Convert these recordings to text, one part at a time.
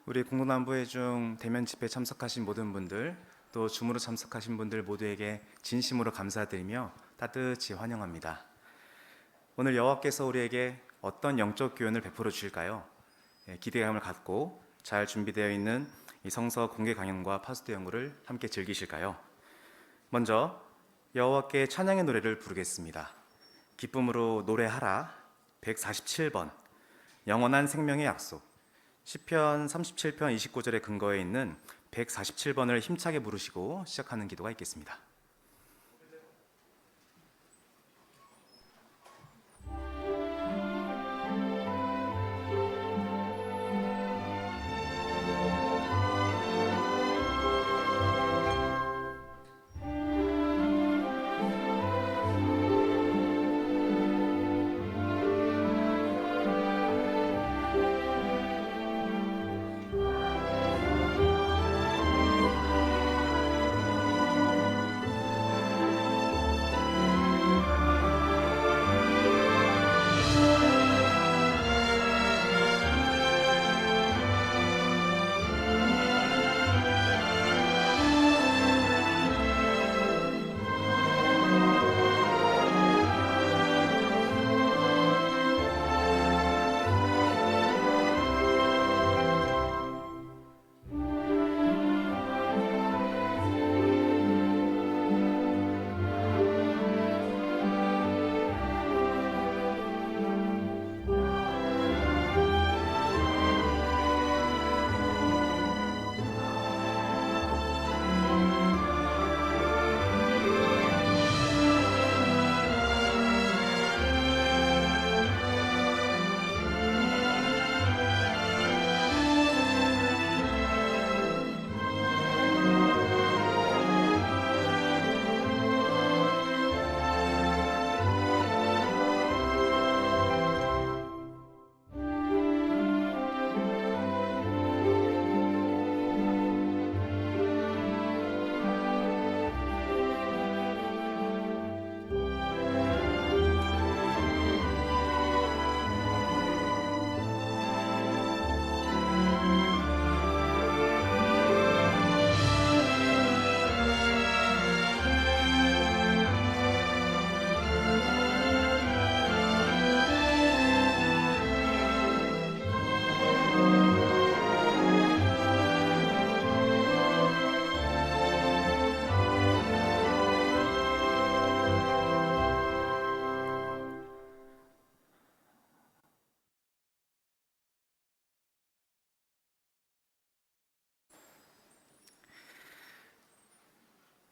우리 공동남부회 중 대면 집회에 참석하신 모든 분들, 또 줌으로 참석하신 분들 모두에게 진심으로 감사드리며 따뜻히 환영합니다. 오늘 여호와께서 우리에게 어떤 영적 교훈을 베풀어 주실까요? 기대감을 갖고 잘 준비되어 있는 이 성서 공개 강연과 파스토 연구를 함께 즐기실까요? 먼저 여호와께 찬양의 노래를 부르겠습니다. 기쁨으로 노래하라 147번 영원한 생명의 약속. 시편 37편 29절에 근거해 있는 147번을 힘차게 부르시고 시작하는 기도가 있겠습니다.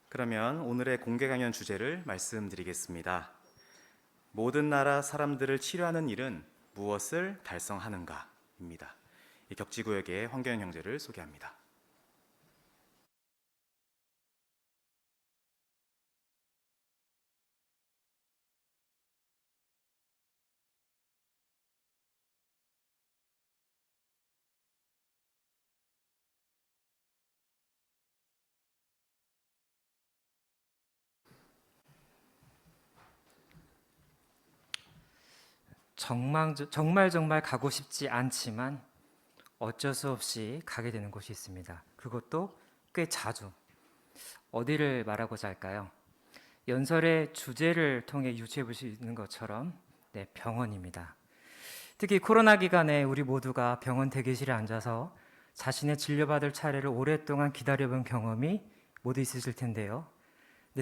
그러면 오늘의 공개 강연 주제를 말씀드리겠습니다. 모든 나라 사람들을 치료하는 일은 무엇을 달성하는가? 입니다. 이 격지구역의 황교안 형제를 소개합니다. 정말 가고 싶지 않지만 어쩔 수 없이 가게 되는 곳이 있습니다. 그것도 꽤 자주. 어디를 말하고자 할까요? 연설의 주제를 통해 유추해 볼 수 있는 것처럼 병원입니다. 특히 코로나 기간에 우리 모두가 병원 대기실에 앉아서 자신의 진료받을 차례를 오랫동안 기다려본 경험이 모두 있으실 텐데요.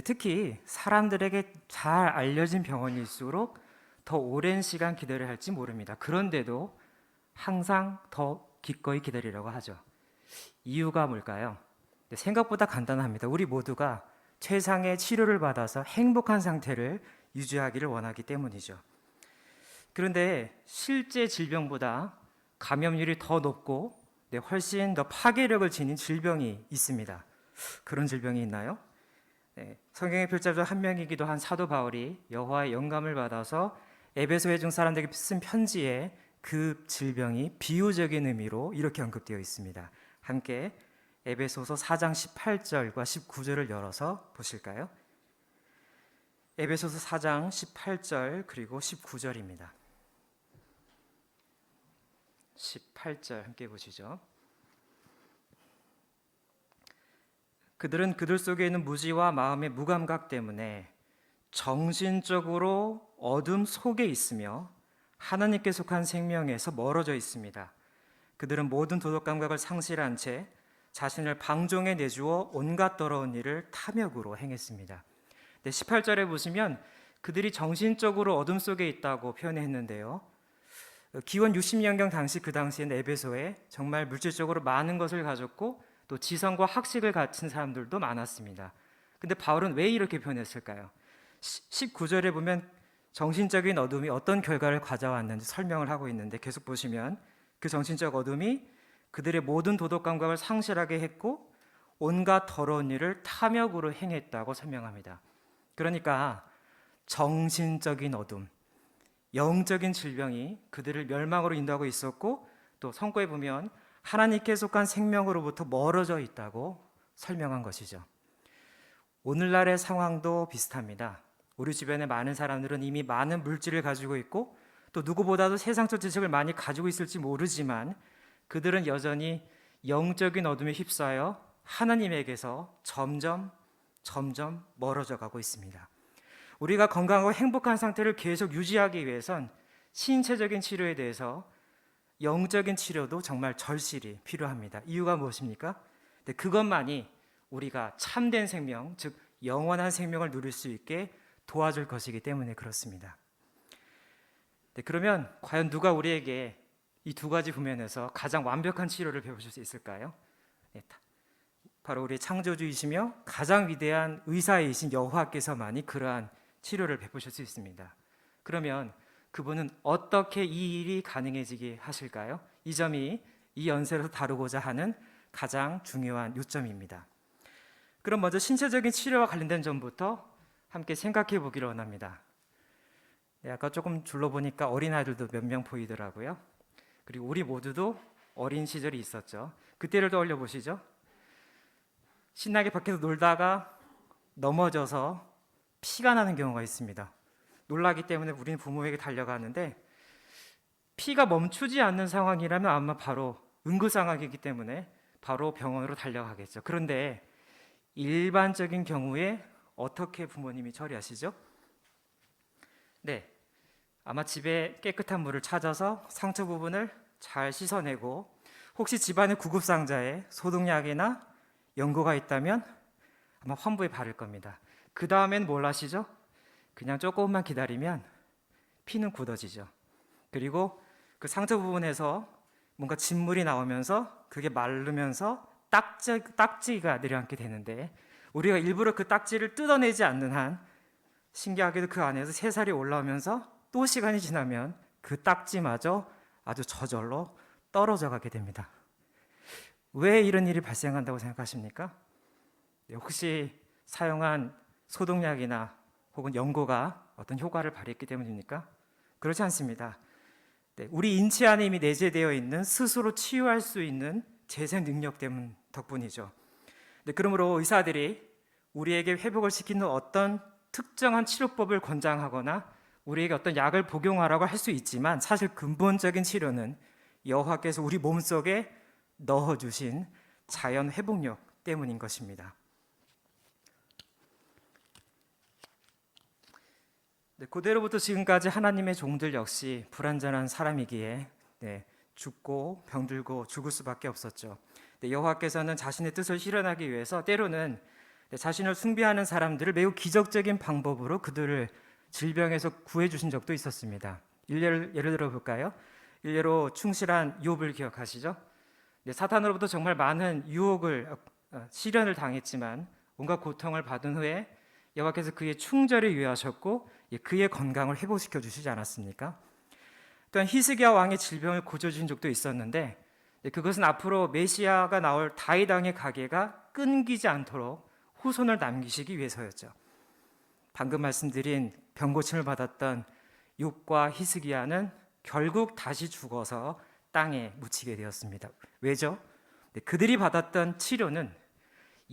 특히 사람들에게 잘 알려진 병원일수록 더 오랜 시간 기다려야 할지 모릅니다. 그런데도 항상 더 기꺼이 기다리려고 하죠. 이유가 뭘까요? 생각보다 간단합니다. 우리 모두가 최상의 치료를 받아서 행복한 상태를 유지하기를 원하기 때문이죠. 그런데 실제 질병보다 감염률이 더 높고 훨씬 더 파괴력을 지닌 질병이 있습니다. 그런 질병이 있나요? 성경의 필자 중 한 명이기도 한 사도 바울이 여호와의 영감을 받아서 에베소 회중 사람들에게 쓴 편지에 그 질병이 비유적인 의미로 이렇게 언급되어 있습니다. 함께 에베소서 4장 18절과 19절을 열어서 보실까요? 에베소서 4장 18절 그리고 19절입니다. 18절 함께 보시죠. 그들은 그들 속에 있는 무지와 마음의 무감각 때문에 정신적으로 어둠 속에 있으며 하나님께 속한 생명에서 멀어져 있습니다. 그들은 모든 도덕 감각을 상실한 채 자신을 방종에 내주어 온갖 더러운 일을 탐욕으로 행했습니다. 18절에 보시면 그들이 정신적으로 어둠 속에 있다고 표현했는데요. 기원 60년경 당시 그 당시에는 에베소에 정말 물질적으로 많은 것을 가졌고 또 지성과 학식을 갖춘 사람들도 많았습니다. 근데 바울은 왜 이렇게 표현했을까요? 19절에 보면 정신적인 어둠이 어떤 결과를 가져왔는지 설명을 하고 있는데 계속 보시면 그 정신적 어둠이 그들의 모든 도덕 감각을 상실하게 했고 온갖 더러운 일을 탐욕으로 행했다고 설명합니다. 그러니까 정신적인 어둠, 영적인 질병이 그들을 멸망으로 인도하고 있었고 또 성구에 보면 하나님께 속한 생명으로부터 멀어져 있다고 설명한 것이죠. 오늘날의 상황도 비슷합니다. 우리 주변에 많은 사람들은 이미 많은 물질을 가지고 있고 또 누구보다도 세상적 지식을 많이 가지고 있을지 모르지만 그들은 여전히 영적인 어둠에 휩싸여 하나님에게서 점점 멀어져 가고 있습니다. 우리가 건강하고 행복한 상태를 계속 유지하기 위해선 신체적인 치료에 대해서 영적인 치료도 정말 절실히 필요합니다. 이유가 무엇입니까? 그것만이 우리가 참된 생명, 즉 영원한 생명을 누릴 수 있게 도와줄 것이기 때문에 그렇습니다. 그러면 과연 누가 우리에게 이 두 가지 부면에서 가장 완벽한 치료를 배워줄 수 있을까요? 바로 우리 창조주이시며 가장 위대한 의사이신 여호와께서만이 그러한 치료를 베푸실 수 있습니다. 그러면 그분은 어떻게 이 일이 가능해지게 하실까요? 이 점이 이 연설에서 다루고자 하는 가장 중요한 요점입니다. 그럼 먼저 신체적인 치료와 관련된 점부터 함께 생각해 보기를 원합니다. 아까 조금 둘러보니까 어린아이들도 몇 명 보이더라고요. 그리고 우리 모두도 어린 시절이 있었죠. 그때를 떠올려 보시죠. 신나게 밖에서 놀다가 넘어져서 피가 나는 경우가 있습니다. 놀라기 때문에 우리는 부모에게 달려가는데 피가 멈추지 않는 상황이라면 아마 바로 응급 상황이기 때문에 바로 병원으로 달려가겠죠. 그런데 일반적인 경우에 어떻게 부모님이 처리하시죠? 네, 아마 집에 깨끗한 물을 찾아서 상처 부분을 잘 씻어내고 혹시 집안의 구급상자에 소독약이나 연고가 있다면 아마 환부에 바를 겁니다. 그 다음엔 뭘 하시죠? 그냥 조금만 기다리면 피는 굳어지죠. 그리고 그 상처 부분에서 뭔가 진물이 나오면서 그게 마르면서 딱지가 내려앉게 되는데 우리가 일부러 그 딱지를 뜯어내지 않는 한 신기하게도 그 안에서 새살이 올라오면서 또 시간이 지나면 그 딱지마저 아주 저절로 떨어져 가게 됩니다. 왜 이런 일이 발생한다고 생각하십니까? 혹시 사용한 소독약이나 혹은 연고가 어떤 효과를 발휘했기 때문입니까? 그렇지 않습니다. 우리 인체 안에 이미 내재되어 있는 스스로 치유할 수 있는 재생 능력 때문 덕분이죠. 그러므로 의사들이 우리에게 회복을 시키는 어떤 특정한 치료법을 권장하거나 우리에게 어떤 약을 복용하라고 할 수 있지만 사실 근본적인 치료는 여호와께서 우리 몸속에 넣어주신 자연 회복력 때문인 것입니다. 고대로부터 지금까지 하나님의 종들 역시 불완전한 사람이기에 죽고 병들고 죽을 수밖에 없었죠. 여호와께서는 자신의 뜻을 실현하기 위해서 때로는 자신을 숭배하는 사람들을 매우 기적적인 방법으로 그들을 질병에서 구해주신 적도 있었습니다. 예를 들어볼까요? 일례로 충실한 욥을 기억하시죠? 사탄으로부터 정말 많은 유혹을 시련을 당했지만 온갖 고통을 받은 후에 여호와께서 그의 충절을 위하셨고 그의 건강을 회복시켜 주시지 않았습니까? 또한 히스기야 왕의 질병을 고쳐주신 적도 있었는데 그것은 앞으로 메시아가 나올 다윗 왕의 가계가 끊기지 않도록 후손을 남기시기 위해서였죠. 방금 말씀드린 병고침을 받았던 욥과 히스기야는 결국 다시 죽어서 땅에 묻히게 되었습니다. 왜죠? 그들이 받았던 치료는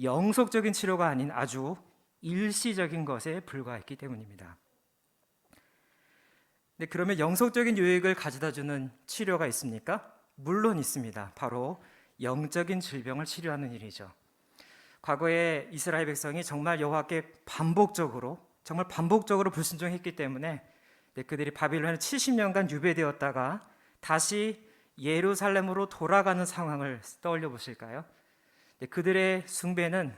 영속적인 치료가 아닌 아주 일시적인 것에 불과했기 때문입니다. 그러면 영속적인 유익을 가져다주는 치료가 있습니까? 물론 있습니다. 바로 영적인 질병을 치료하는 일이죠. 과거에 이스라엘 백성이 정말 여호와께 정말 반복적으로 불순종했기 때문에 그들이 바빌론에 70년간 유배되었다가 다시 예루살렘으로 돌아가는 상황을 떠올려 보실까요? 그들의 숭배는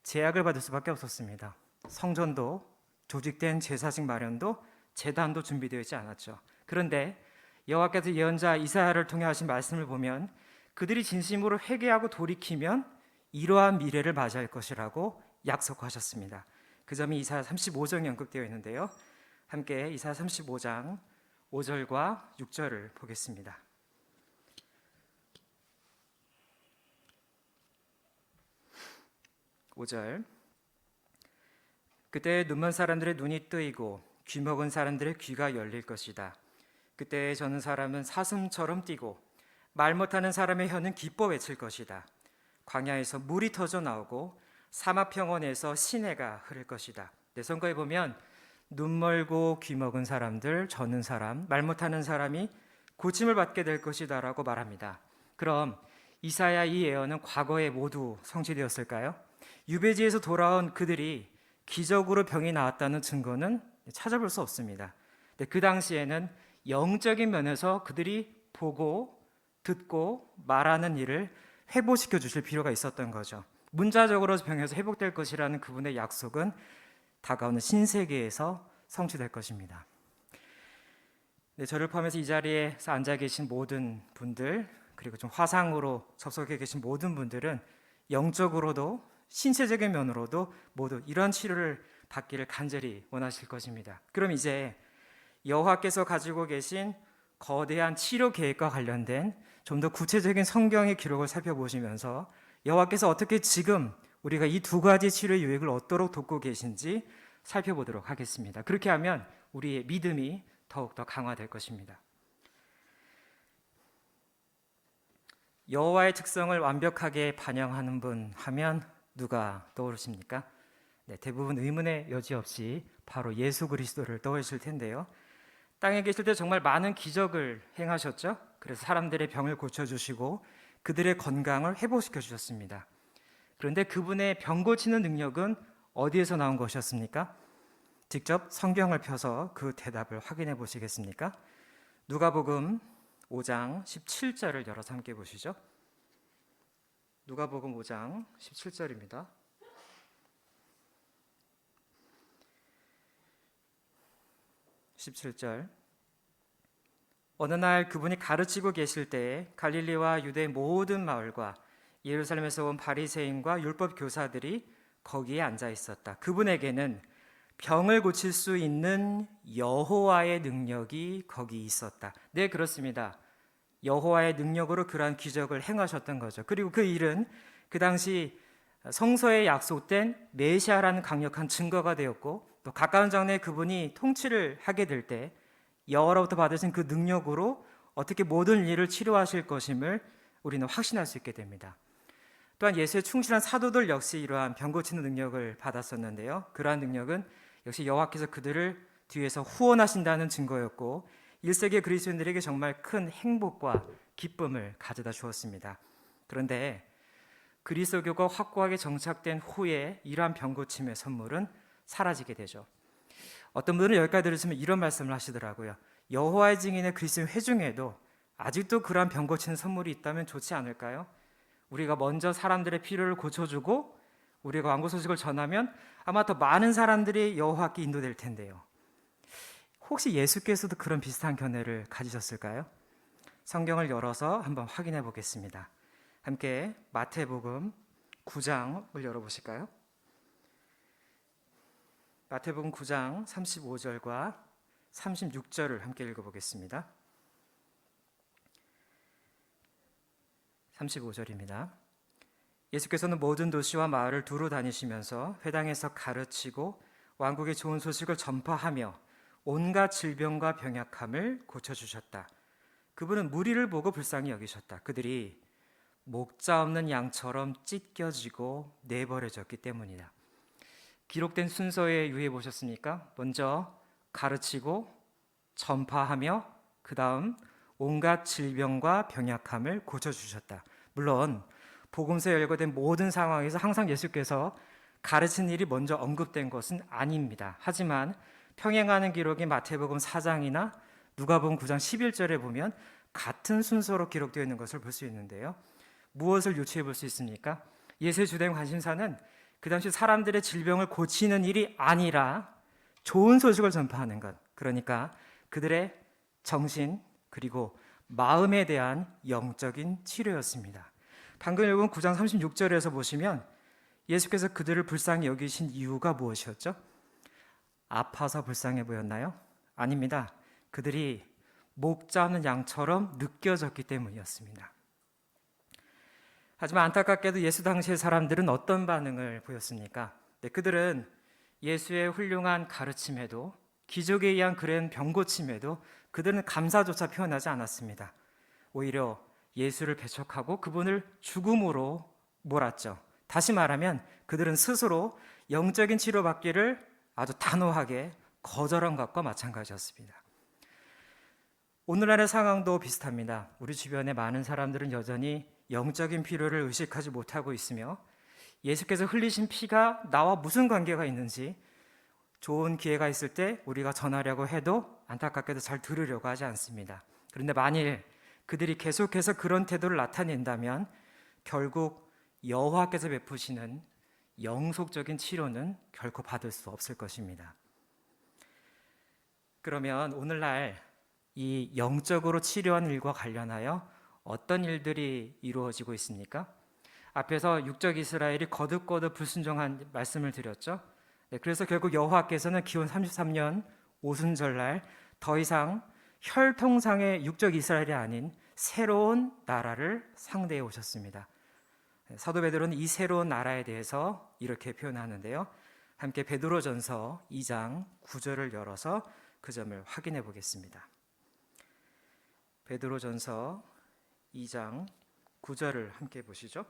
제약을 받을 수밖에 없었습니다. 성전도, 조직된 제사식 마련도, 제단도 준비되어 있지 않았죠. 그런데 여호와께서 예언자 이사야를 통해 하신 말씀을 보면 그들이 진심으로 회개하고 돌이키면 이러한 미래를 맞이할 것이라고 약속하셨습니다. 그 점이 이사야 35장에 언급되어 있는데요. 함께 이사야 35장 5절과 6절을 보겠습니다. 5절. 그때 눈먼 사람들의 눈이 뜨이고 귀 먹은 사람들의 귀가 열릴 것이다. 그때 저는 사람은 사슴처럼 뛰고 말 못하는 사람의 혀는 기뻐 외칠 것이다. 광야에서 물이 터져 나오고 사막 평원에서 시내가 흐를 것이다. 선거에 보면 눈 멀고 귀 먹은 사람들, 젖는 사람, 말 못하는 사람이 고침을 받게 될 것이다라고 말합니다. 그럼 이사야 이 예언은 과거에 모두 성취되었을까요? 유배지에서 돌아온 그들이 기적으로 병이 나았다는 증거는 찾아볼 수 없습니다. 그 당시에는 영적인 면에서 그들이 보고 듣고 말하는 일을 회복시켜 주실 필요가 있었던 거죠. 문자적으로 병에서 회복될 것이라는 그분의 약속은 다가오는 신세계에서 성취될 것입니다. 저를 포함해서 이 자리에 앉아 계신 모든 분들, 그리고 좀 화상으로 접속해 계신 모든 분들은 영적으로도 신체적인 면으로도 모두 이런 치료를 받기를 간절히 원하실 것입니다. 그럼 이제 여호와께서 가지고 계신 거대한 치료 계획과 관련된 좀 더 구체적인 성경의 기록을 살펴보시면서 여호와께서 어떻게 지금 우리가 이 두 가지 치료 유익을 얻도록 돕고 계신지 살펴보도록 하겠습니다. 그렇게 하면 우리의 믿음이 더욱더 강화될 것입니다. 여호와의 특성을 완벽하게 반영하는 분 하면 누가 떠오르십니까? 대부분 의문의 여지 없이 바로 예수 그리스도를 떠올리실 텐데요. 땅에 계실 때 정말 많은 기적을 행하셨죠. 그래서 사람들의 병을 고쳐주시고 그들의 건강을 회복시켜 주셨습니다. 그런데 그분의 병 고치는 능력은 어디에서 나온 것이었습니까? 직접 성경을 펴서 그 대답을 확인해 보시겠습니까? 누가복음 5장 17절을 열어서 함께 보시죠. 누가복음 5장 17절입니다. 17절. 어느 날 그분이 가르치고 계실 때에 갈릴리와 유대 모든 마을과 예루살렘에서 온 바리새인과 율법 교사들이 거기에 앉아 있었다. 그분에게는 병을 고칠 수 있는 여호와의 능력이 거기 있었다. 네, 그렇습니다. 여호와의 능력으로 그러한 기적을 행하셨던 거죠. 그리고 그 일은 그 당시 성서에 약속된 메시아라는 강력한 증거가 되었고, 또 가까운 장래에 그분이 통치를 하게 될 때 여호와로부터 받으신 그 능력으로 어떻게 모든 일을 치료하실 것임을 우리는 확신할 수 있게 됩니다. 또한 예수의 충실한 사도들 역시 이러한 병 고치는 능력을 받았었는데요. 그러한 능력은 역시 여호와께서 그들을 뒤에서 후원하신다는 증거였고 1세기 그리스도인들에게 정말 큰 행복과 기쁨을 가져다 주었습니다. 그런데 그리스도교가 확고하게 정착된 후에 이러한 병 고침의 선물은 사라지게 되죠. 어떤 분들은 여기까지 들으시면 이런 말씀을 하시더라고요. 여호와의 증인의 그리스도인 회중에도 아직도 그러한 병 고치는 선물이 있다면 좋지 않을까요? 우리가 먼저 사람들의 필요를 고쳐주고 우리가 완고 소식을 전하면 아마 더 많은 사람들이 여호와께 인도될 텐데요. 혹시 예수께서도 그런 비슷한 견해를 가지셨을까요? 성경을 열어서 한번 확인해 보겠습니다. 함께 마태복음 9장을 열어보실까요? 마태복음 9장 35절과 36절을 함께 읽어보겠습니다. 35절입니다. 예수께서는 모든 도시와 마을을 두루 다니시면서 회당에서 가르치고 왕국의 좋은 소식을 전파하며 온갖 질병과 병약함을 고쳐주셨다. 그분은 무리를 보고 불쌍히 여기셨다. 그들이 목자 없는 양처럼 찢겨지고 내버려졌기 때문이다. 기록된 순서에 유의해 보셨습니까? 먼저 가르치고 전파하며 그 다음 온갖 질병과 병약함을 고쳐주셨다. 물론 복음서에 열거된 모든 상황에서 항상 예수께서 가르친 일이 먼저 언급된 것은 아닙니다. 하지만 평행하는 기록인 마태복음 4장이나 누가복음 9장 11절에 보면 같은 순서로 기록되어 있는 것을 볼 수 있는데요. 무엇을 유추해 볼 수 있습니까? 예수의 주된 관심사는 그 당시 사람들의 질병을 고치는 일이 아니라 좋은 소식을 전파하는 것, 그러니까 그들의 정신 그리고 마음에 대한 영적인 치료였습니다. 방금 읽은 9장 36절에서 보시면 예수께서 그들을 불쌍히 여기신 이유가 무엇이었죠? 아파서 불쌍해 보였나요? 아닙니다. 그들이 목자 없는 양처럼 느껴졌기 때문이었습니다. 하지만 안타깝게도 예수 당시의 사람들은 어떤 반응을 보였습니까? 그들은 예수의 훌륭한 가르침에도 기적에 의한 그런 병고침에도 그들은 감사조차 표현하지 않았습니다. 오히려 예수를 배척하고 그분을 죽음으로 몰았죠. 다시 말하면 그들은 스스로 영적인 치료받기를 아주 단호하게 거절한 것과 마찬가지였습니다. 오늘날의 상황도 비슷합니다. 우리 주변의 많은 사람들은 여전히 영적인 필요를 의식하지 못하고 있으며 예수께서 흘리신 피가 나와 무슨 관계가 있는지 좋은 기회가 있을 때 우리가 전하려고 해도 안타깝게도 잘 들으려고 하지 않습니다. 그런데 만일 그들이 계속해서 그런 태도를 나타낸다면 결국 여호와께서 베푸시는 영속적인 치료는 결코 받을 수 없을 것입니다. 그러면 오늘날 이 영적으로 치료하는 일과 관련하여 어떤 일들이 이루어지고 있습니까? 앞에서 육적 이스라엘이 거듭거듭 불순종한 말씀을 드렸죠. 그래서 결국 여호와께서는 기원 33년 오순절날 더 이상 혈통상의 육적 이스라엘이 아닌 새로운 나라를 상대해 오셨습니다. 사도 베드로는 이 새로운 나라에 대해서 이렇게 표현하는데요. 함께 베드로전서 2장 9절을 열어서 그 점을 확인해 보겠습니다. 베드로전서 2장 9절을 함께 보시죠.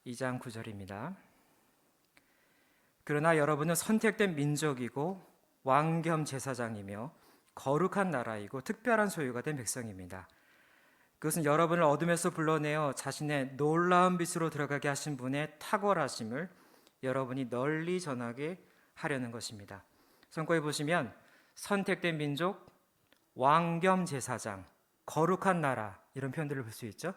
2장 9절입니다. 그러나 여러분은 선택된 민족이고 왕겸 제사장이며 거룩한 나라이고 특별한 소유가 된 백성입니다. 그것은 여러분을 어둠에서 불러내어 자신의 놀라운 빛으로 들어가게 하신 분의 탁월하심을 여러분이 널리 전하게 하려는 것입니다. 성경에 보시면 선택된 민족, 왕겸 제사장, 거룩한 나라 이런 표현들을 볼 수 있죠.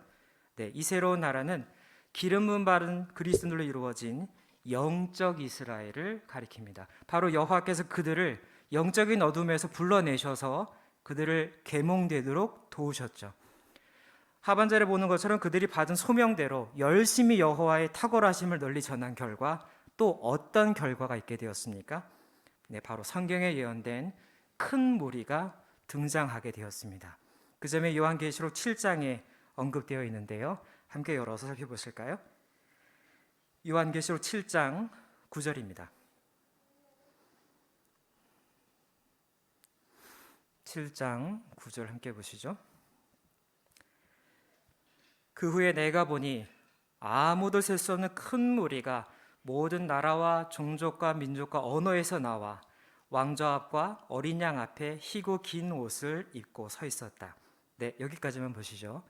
이 새로운 나라는 기름 부음 바른 그리스도로 이루어진 영적 이스라엘을 가리킵니다. 바로 여호와께서 그들을 영적인 어둠에서 불러내셔서 그들을 계몽되도록 도우셨죠. 하반절에 보는 것처럼 그들이 받은 소명대로 열심히 여호와의 탁월하심을 널리 전한 결과 또 어떤 결과가 있게 되었습니까? 바로 성경에 예언된 큰 무리가 등장하게 되었습니다. 그 점에 요한계시록 7장에 언급되어 있는데요. 함께 열어서 살펴보실까요? 요한계시록 7장 9절입니다. 7장 9절 함께 보시죠. 그 후에 내가 보니 아무도 셀 수 없는 큰 무리가 모든 나라와 종족과 민족과 언어에서 나와 왕좌 앞과 어린 양 앞에 희고 긴 옷을 입고 서 있었다. 여기까지만 보시죠.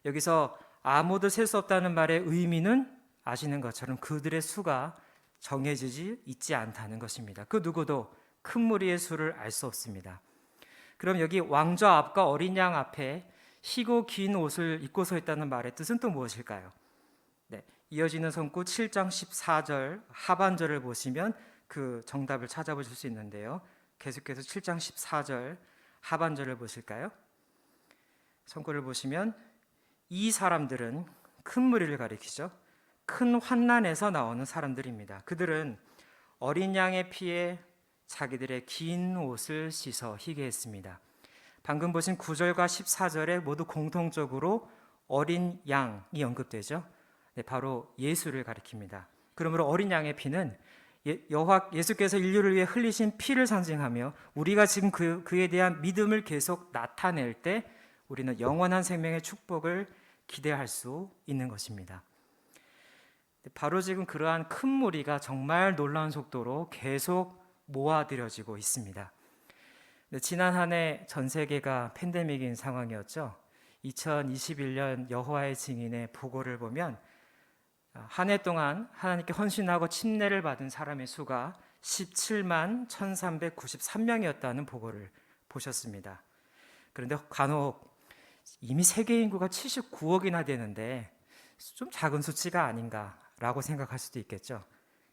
여기서 아무도 셀 수 없다는 말의 의미는 아시는 것처럼 그들의 수가 정해지지 있지 않다는 것입니다. 그 누구도 큰 무리의 수를 알 수 없습니다. 그럼 여기 왕좌 앞과 어린 양 앞에 희고 긴 옷을 입고 서 있다는 말의 뜻은 또 무엇일까요? 이어지는 성구 7장 14절 하반절을 보시면 그 정답을 찾아보실 수 있는데요. 계속해서 7장 14절 하반절을 보실까요? 성구를 보시면 이 사람들은 큰 무리를 가리키죠. 큰 환난에서 나오는 사람들입니다. 그들은 어린 양의 피에 자기들의 긴 옷을 씻어 희게 했습니다. 방금 보신 9절과 14절에 모두 공통적으로 어린 양이 언급되죠. 바로 예수를 가리킵니다. 그러므로 어린 양의 피는 예수께서 인류를 위해 흘리신 피를 상징하며 우리가 지금 그에 대한 믿음을 계속 나타낼 때 우리는 영원한 생명의 축복을 기대할 수 있는 것입니다. 바로 지금 그러한 큰 무리가 정말 놀라운 속도로 계속 모아들여지고 있습니다. 지난 한 해 전 세계가 팬데믹인 상황이었죠. 2021년 여호와의 증인의 보고를 보면 한 해 동안 하나님께 헌신하고 침례를 받은 사람의 수가 17만 1393명이었다는 보고를 보셨습니다. 그런데 간혹 이미 세계 인구가 79억이나 되는데 좀 작은 수치가 아닌가라고 생각할 수도 있겠죠.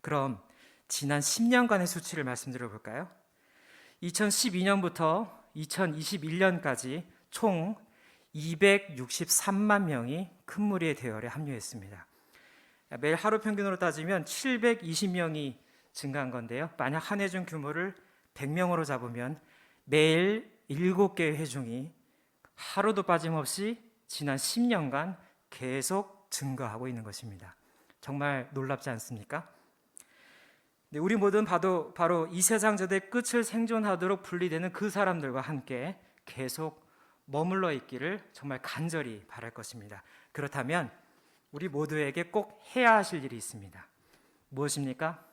그럼 지난 10년간의 수치를 말씀드려 볼까요? 2012년부터 2021년까지 총 263만 명이 큰 무리의 대열에 합류했습니다. 매일 하루 평균으로 따지면 720명이 증가한 건데요. 만약 한 회중 규모를 100명으로 잡으면 매일 7개의 회중이 하루도 빠짐없이 지난 10년간 계속 증가하고 있는 것입니다. 정말 놀랍지 않습니까? 우리 모두는 바로 이 세상 저대의 끝을 생존하도록 분리되는 그 사람들과 함께 계속 머물러 있기를 정말 간절히 바랄 것입니다. 그렇다면 우리 모두에게 꼭 해야 하실 일이 있습니다. 무엇입니까?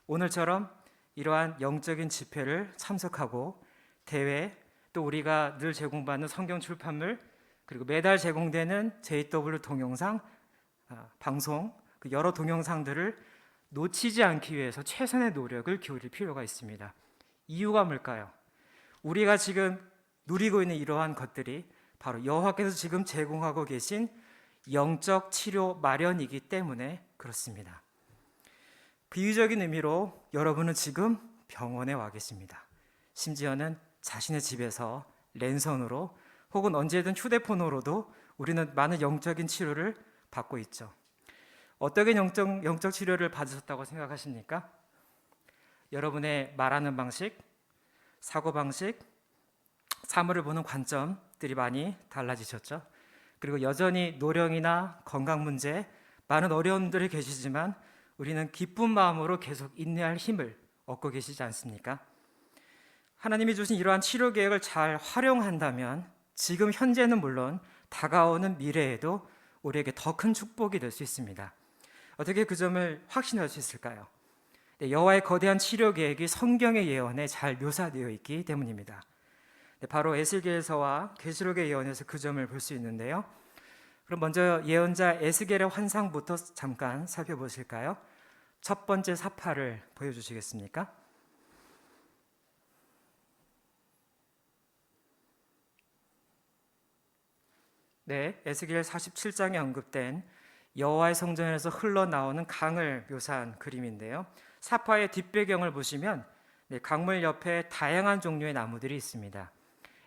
오늘처럼 이러한 영적인 집회를 참석하고 대회, 또 우리가 늘 제공받는 성경 출판물, 그리고 매달 제공되는 JW 동영상, 방송, 그 여러 동영상들을 놓치지 않기 위해서 최선의 노력을 기울일 필요가 있습니다. 이유가 뭘까요? 우리가 지금 누리고 있는 이러한 것들이 바로 여호와께서 지금 제공하고 계신 영적 치료 마련이기 때문에 그렇습니다. 비유적인 의미로 여러분은 지금 병원에 와 계십니다. 심지어는 자신의 집에서 랜선으로 혹은 언제든 휴대폰으로도 우리는 많은 영적인 치료를 받고 있죠. 어떻게 영적 치료를 받으셨다고 생각하십니까? 여러분의 말하는 방식, 사고방식, 사물을 보는 관점들이 많이 달라지셨죠. 그리고 여전히 노령이나 건강 문제, 많은 어려움들이 계시지만 우리는 기쁜 마음으로 계속 인내할 힘을 얻고 계시지 않습니까? 하나님이 주신 이러한 치료 계획을 잘 활용한다면 지금 현재는 물론 다가오는 미래에도 우리에게 더 큰 축복이 될 수 있습니다. 어떻게 그 점을 확신할 수 있을까요? 여호와의 거대한 치료 계획이 성경의 예언에 잘 묘사되어 있기 때문입니다. 바로 에스겔서와 계시록의 예언에서 그 점을 볼 수 있는데요. 그럼 먼저 예언자 에스겔의 환상부터 잠깐 살펴보실까요? 첫 번째 사파를 보여주시겠습니까? 네, 에스겔 47장에 언급된 여호와의 성전에서 흘러나오는 강을 묘사한 그림인데요. 사파의 뒷배경을 보시면 강물 옆에 다양한 종류의 나무들이 있습니다.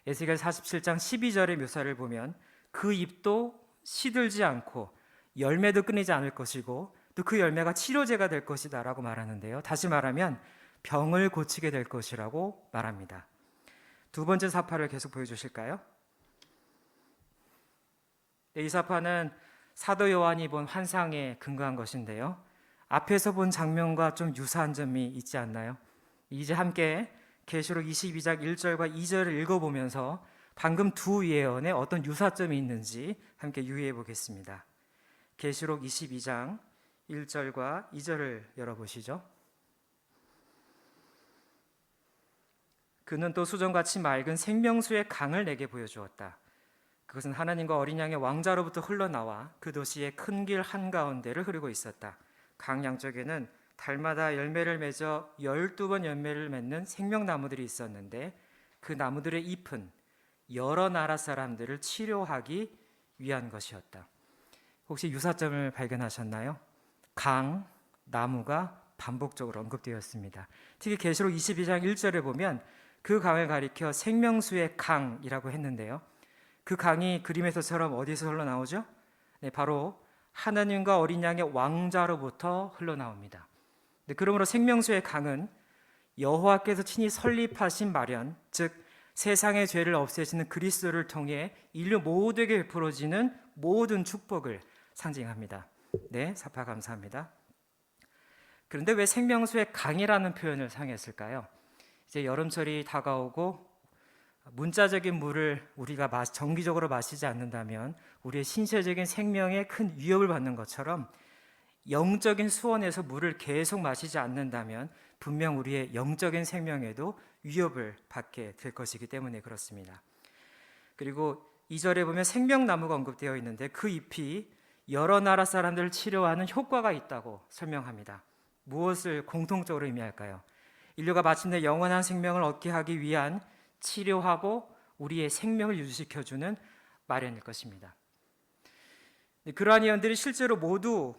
에스겔 47장 12절의 묘사를 보면 그 잎도 시들지 않고 열매도 끊이지 않을 것이고 또 그 열매가 치료제가 될 것이다 라고 말하는데요. 다시 말하면 병을 고치게 될 것이라고 말합니다. 두 번째 사파를 계속 보여주실까요? 이 사파는 사도 요한이 본 환상에 근거한 것인데요. 앞에서 본 장면과 좀 유사한 점이 있지 않나요? 이제 함께 계시록 22장 1절과 2절을 읽어보면서 방금 두 예언에 어떤 유사점이 있는지 함께 유의해 보겠습니다. 계시록 22장 1절과 2절을 열어보시죠. 그는 또 수정같이 맑은 생명수의 강을 내게 보여주었다. 그것은 하나님과 어린 양의 왕자로부터 흘러나와 그 도시의 큰 길 한가운데를 흐르고 있었다. 강 양쪽에는 달마다 열매를 맺어 12번 열매를 맺는 생명나무들이 있었는데 그 나무들의 잎은 여러 나라 사람들을 치료하기 위한 것이었다. 혹시 유사점을 발견하셨나요? 강, 나무가 반복적으로 언급되었습니다. 특히 계시록 22장 1절에 보면 그 강을 가리켜 생명수의 강이라고 했는데요. 그 강이 그림에서처럼 어디서 흘러나오죠? 네, 바로 하나님과 어린 양의 왕자로부터 흘러나옵니다. 네, 그러므로 생명수의 강은 여호와께서 친히 설립하신 마련, 즉 세상의 죄를 없애시는 그리스도를 통해 인류 모두에게 베풀어지는 모든 축복을 상징합니다. 네, 사파 감사합니다. 그런데 왜 생명수의 강이라는 표현을 사용했을까요? 이제 여름철이 다가오고 문자적인 물을 우리가 정기적으로 마시지 않는다면 우리의 신체적인 생명에 큰 위협을 받는 것처럼 영적인 수원에서 물을 계속 마시지 않는다면 분명 우리의 영적인 생명에도 위협을 받게 될 것이기 때문에 그렇습니다. 그리고 2절에 보면 생명나무가 언급되어 있는데 그 잎이 여러 나라 사람들을 치료하는 효과가 있다고 설명합니다. 무엇을 공통적으로 의미할까요? 인류가 마침내 영원한 생명을 얻게 하기 위한 치료하고 우리의 생명을 유지시켜주는 마련일 것입니다. 그러한 예언들이 실제로 모두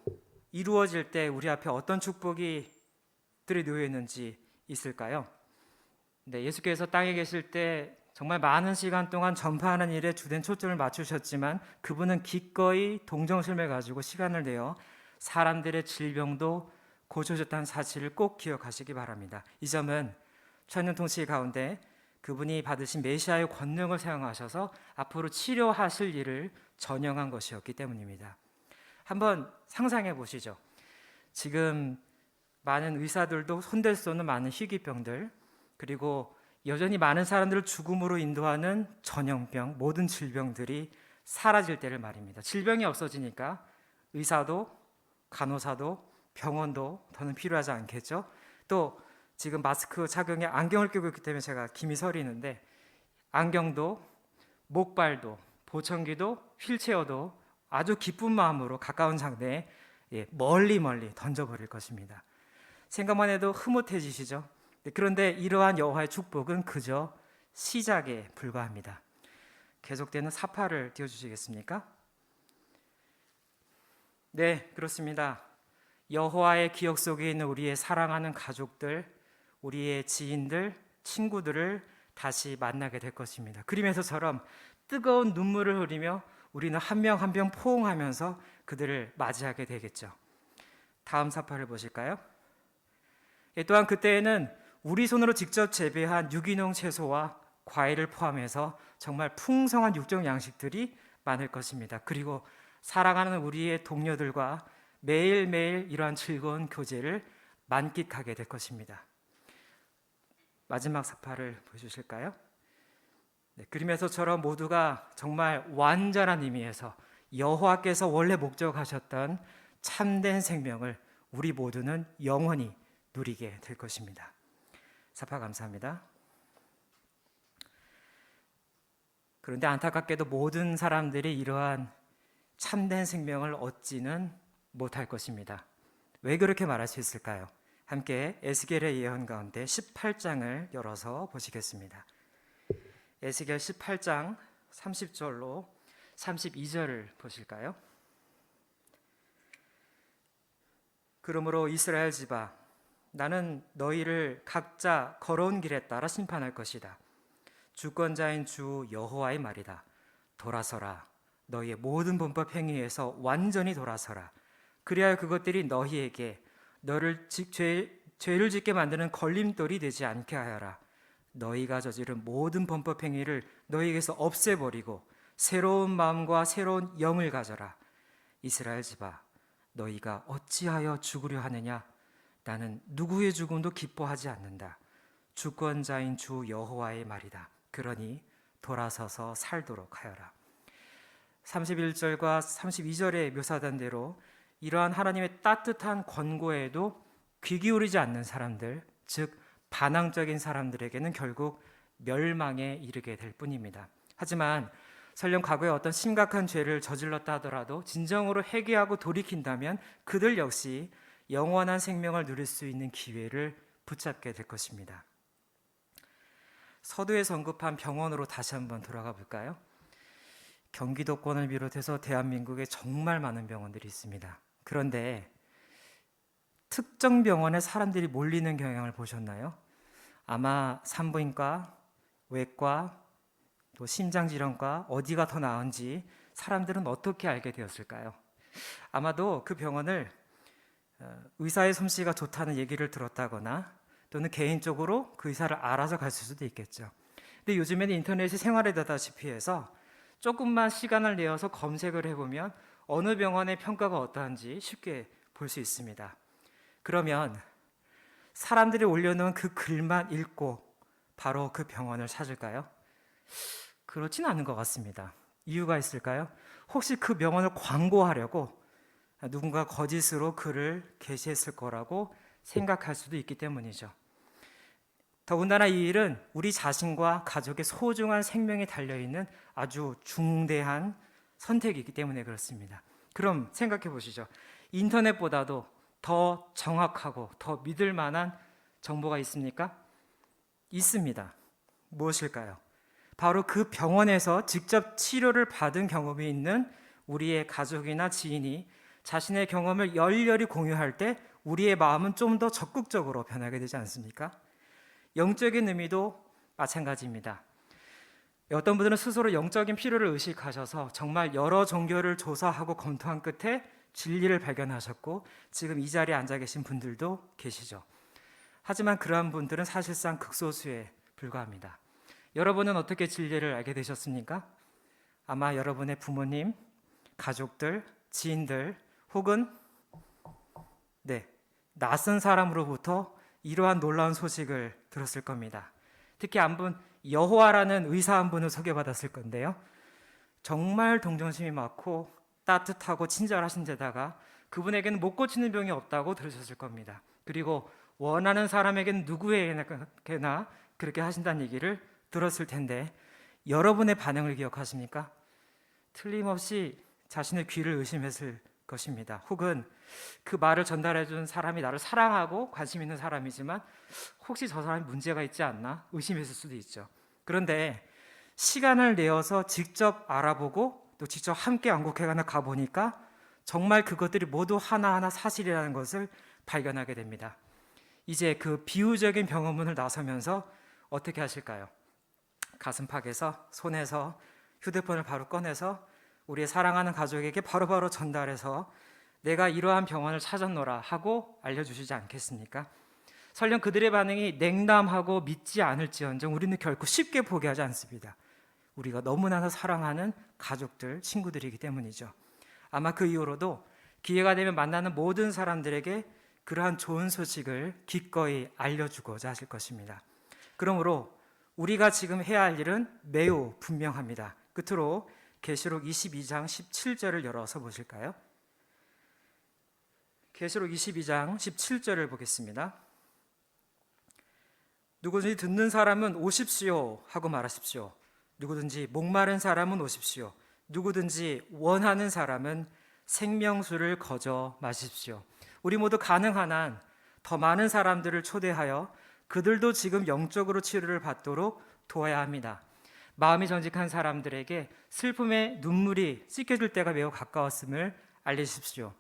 이루어질 때 우리 앞에 어떤 축복이 들이 놓여 있는지 있을까요? 네, 예수께서 땅에 계실 때 정말 많은 시간 동안 전파하는 일에 주된 초점을 맞추셨지만 그분은 기꺼이 동정심을 가지고 시간을 내어 사람들의 질병도 고쳐줬다는 사실을 꼭 기억하시기 바랍니다. 이 점은 천년통치 가운데 그분이 받으신 메시아의 권능을 사용하셔서 앞으로 치료하실 일을 전형한 것이었기 때문입니다. 한번 상상해 보시죠. 지금 많은 의사들도 손댈 수 없는 많은 희귀병들, 그리고 여전히 많은 사람들을 죽음으로 인도하는 전염병, 모든 질병들이 사라질 때를 말입니다. 질병이 없어지니까 의사도 간호사도 병원도 더는 필요하지 않겠죠. 또 지금 마스크 착용에 안경을 끼고 있기 때문에 제가 김이 서리는데 안경도 목발도 보청기도 휠체어도 아주 기쁜 마음으로 가까운 장래에 멀리 던져버릴 것입니다. 생각만 해도 흐뭇해지시죠? 그런데 이러한 여호와의 축복은 그저 시작에 불과합니다. 계속되는 사파를 띄워주시겠습니까? 네, 그렇습니다. 여호와의 기억 속에 있는 우리의 사랑하는 가족들, 우리의 지인들, 친구들을 다시 만나게 될 것입니다. 그림에서처럼 뜨거운 눈물을 흘리며 우리는 한 명 한 명 포옹하면서 그들을 맞이하게 되겠죠. 다음 사파를 보실까요? 또한 그때에는 우리 손으로 직접 재배한 유기농 채소와 과일을 포함해서 정말 풍성한 육종 양식들이 많을 것입니다. 그리고 사랑하는 우리의 동료들과 매일매일 이러한 즐거운 교제를 만끽하게 될 것입니다. 마지막 사파를 보여주실까요? 네, 그림에서처럼 모두가 정말 완전한 의미에서 여호와께서 원래 목적하셨던 참된 생명을 우리 모두는 영원히 누리게 될 것입니다. 사파 감사합니다. 그런데 안타깝게도 모든 사람들이 이러한 참된 생명을 얻지는 못할 것입니다. 왜 그렇게 말할 수 있을까요? 함께 에스겔의 예언 가운데 18장을 열어서 보시겠습니다. 에스겔 18장 30절로 32절을 보실까요? 그러므로 이스라엘 집아, 나는 너희를 각자 걸어온 길에 따라 심판할 것이다. 주권자인 주 여호와의 말이다. 돌아서라. 너희의 모든 범법 행위에서 완전히 돌아서라. 그리하여 그것들이 너희에게 너를 죄를 짓게 만드는 걸림돌이 되지 않게 하여라. 너희가 저지른 모든 범법 행위를 너희에게서 없애버리고 새로운 마음과 새로운 영을 가져라. 이스라엘 집아, 너희가 어찌하여 죽으려 하느냐? 나는 누구의 죽음도 기뻐하지 않는다. 주권자인 주 여호와의 말이다. 그러니 돌아서서 살도록 하여라. 31절과 32절에 묘사된 대로 이러한 하나님의 따뜻한 권고에도 귀 기울이지 않는 사람들, 즉 반항적인 사람들에게는 결국 멸망에 이르게 될 뿐입니다. 하지만 설령 과거에 어떤 심각한 죄를 저질렀다 하더라도 진정으로 회개하고 돌이킨다면 그들 역시 영원한 생명을 누릴 수 있는 기회를 붙잡게 될 것입니다. 서두에서 언급한 병원으로 다시 한번 돌아가 볼까요? 경기도권을 비롯해서 대한민국에 정말 많은 병원들이 있습니다. 그런데 특정 병원에 사람들이 몰리는 경향을 보셨나요? 아마 산부인과, 외과, 또 심장질환과 어디가 더 나은지 사람들은 어떻게 알게 되었을까요? 아마도 그 병원을 의사의 솜씨가 좋다는 얘기를 들었다거나 또는 개인적으로 그 의사를 알아서 갔을 수도 있겠죠. 근데 요즘에는 인터넷이 생활이 되다시피 해서 조금만 시간을 내어서 검색을 해보면 어느 병원의 평가가 어떠한지 쉽게 볼 수 있습니다. 그러면 사람들이 올려놓은 그 글만 읽고 바로 그 병원을 찾을까요? 그렇진 않은 것 같습니다. 이유가 있을까요? 혹시 그 병원을 광고하려고 누군가 거짓으로 글을 게시했을 거라고 생각할 수도 있기 때문이죠. 더군다나 이 일은 우리 자신과 가족의 소중한 생명이 달려있는 아주 중대한 선택이기 때문에 그렇습니다. 그럼 생각해 보시죠. 인터넷보다도 더 정확하고 더 믿을 만한 정보가 있습니까? 있습니다. 무엇일까요? 바로 그 병원에서 직접 치료를 받은 경험이 있는 우리의 가족이나 지인이 자신의 경험을 열렬히 공유할 때 우리의 마음은 좀 더 적극적으로 변하게 되지 않습니까? 영적인 의미도 마찬가지입니다. 어떤 분들은 스스로 영적인 필요를 의식하셔서 정말 여러 종교를 조사하고 검토한 끝에 진리를 발견하셨고 지금 이 자리에 앉아 계신 분들도 계시죠. 하지만 그러한 분들은 사실상 극소수에 불과합니다. 여러분은 어떻게 진리를 알게 되셨습니까? 아마 여러분의 부모님, 가족들, 지인들 혹은 낯선 사람으로부터 이러한 놀라운 소식을 들었을 겁니다. 특히 한 분, 여호와라는 의사 한 분을 소개받았을 건데요. 정말 동정심이 많고 따뜻하고 친절하신 데다가 그분에게는 못 고치는 병이 없다고 들으셨을 겁니다. 그리고 원하는 사람에게는 누구에게나 그렇게 하신다는 얘기를 들었을 텐데 여러분의 반응을 기억하십니까? 틀림없이 자신의 귀를 의심했을 것입니다. 혹은 그 말을 전달해 준 사람이 나를 사랑하고 관심 있는 사람이지만 혹시 저 사람이 문제가 있지 않나 의심했을 수도 있죠. 그런데 시간을 내어서 직접 알아보고 또 직접 함께 왕국회관을 가보니까 정말 그것들이 모두 하나하나 사실이라는 것을 발견하게 됩니다. 이제 그 비유적인 병원문을 나서면서 어떻게 하실까요? 가슴팍에서 손에서 휴대폰을 바로 꺼내서 우리의 사랑하는 가족에게 바로바로 전달해서 내가 이러한 병원을 찾았노라 하고 알려주시지 않겠습니까? 설령 그들의 반응이 냉담하고 믿지 않을지언정 우리는 결코 쉽게 포기하지 않습니다. 우리가 너무나 사랑하는 가족들, 친구들이기 때문이죠. 아마 그 이후로도 기회가 되면 만나는 모든 사람들에게 그러한 좋은 소식을 기꺼이 알려주고자 하실 것입니다. 그러므로 우리가 지금 해야 할 일은 매우 분명합니다. 끝으로 계시록 22장 17절을 열어서 보실까요? 계시록 22장 17절을 보겠습니다. 누구든지 듣는 사람은 오십시오 하고 말하십시오. 누구든지 목마른 사람은 오십시오. 누구든지 원하는 사람은 생명수를 거저 마십시오. 우리 모두 가능한 한 더 많은 사람들을 초대하여 그들도 지금 영적으로 치료를 받도록 도와야 합니다. 마음이 정직한 사람들에게 슬픔의 눈물이 씻겨질 때가 매우 가까웠음을 알리십시오.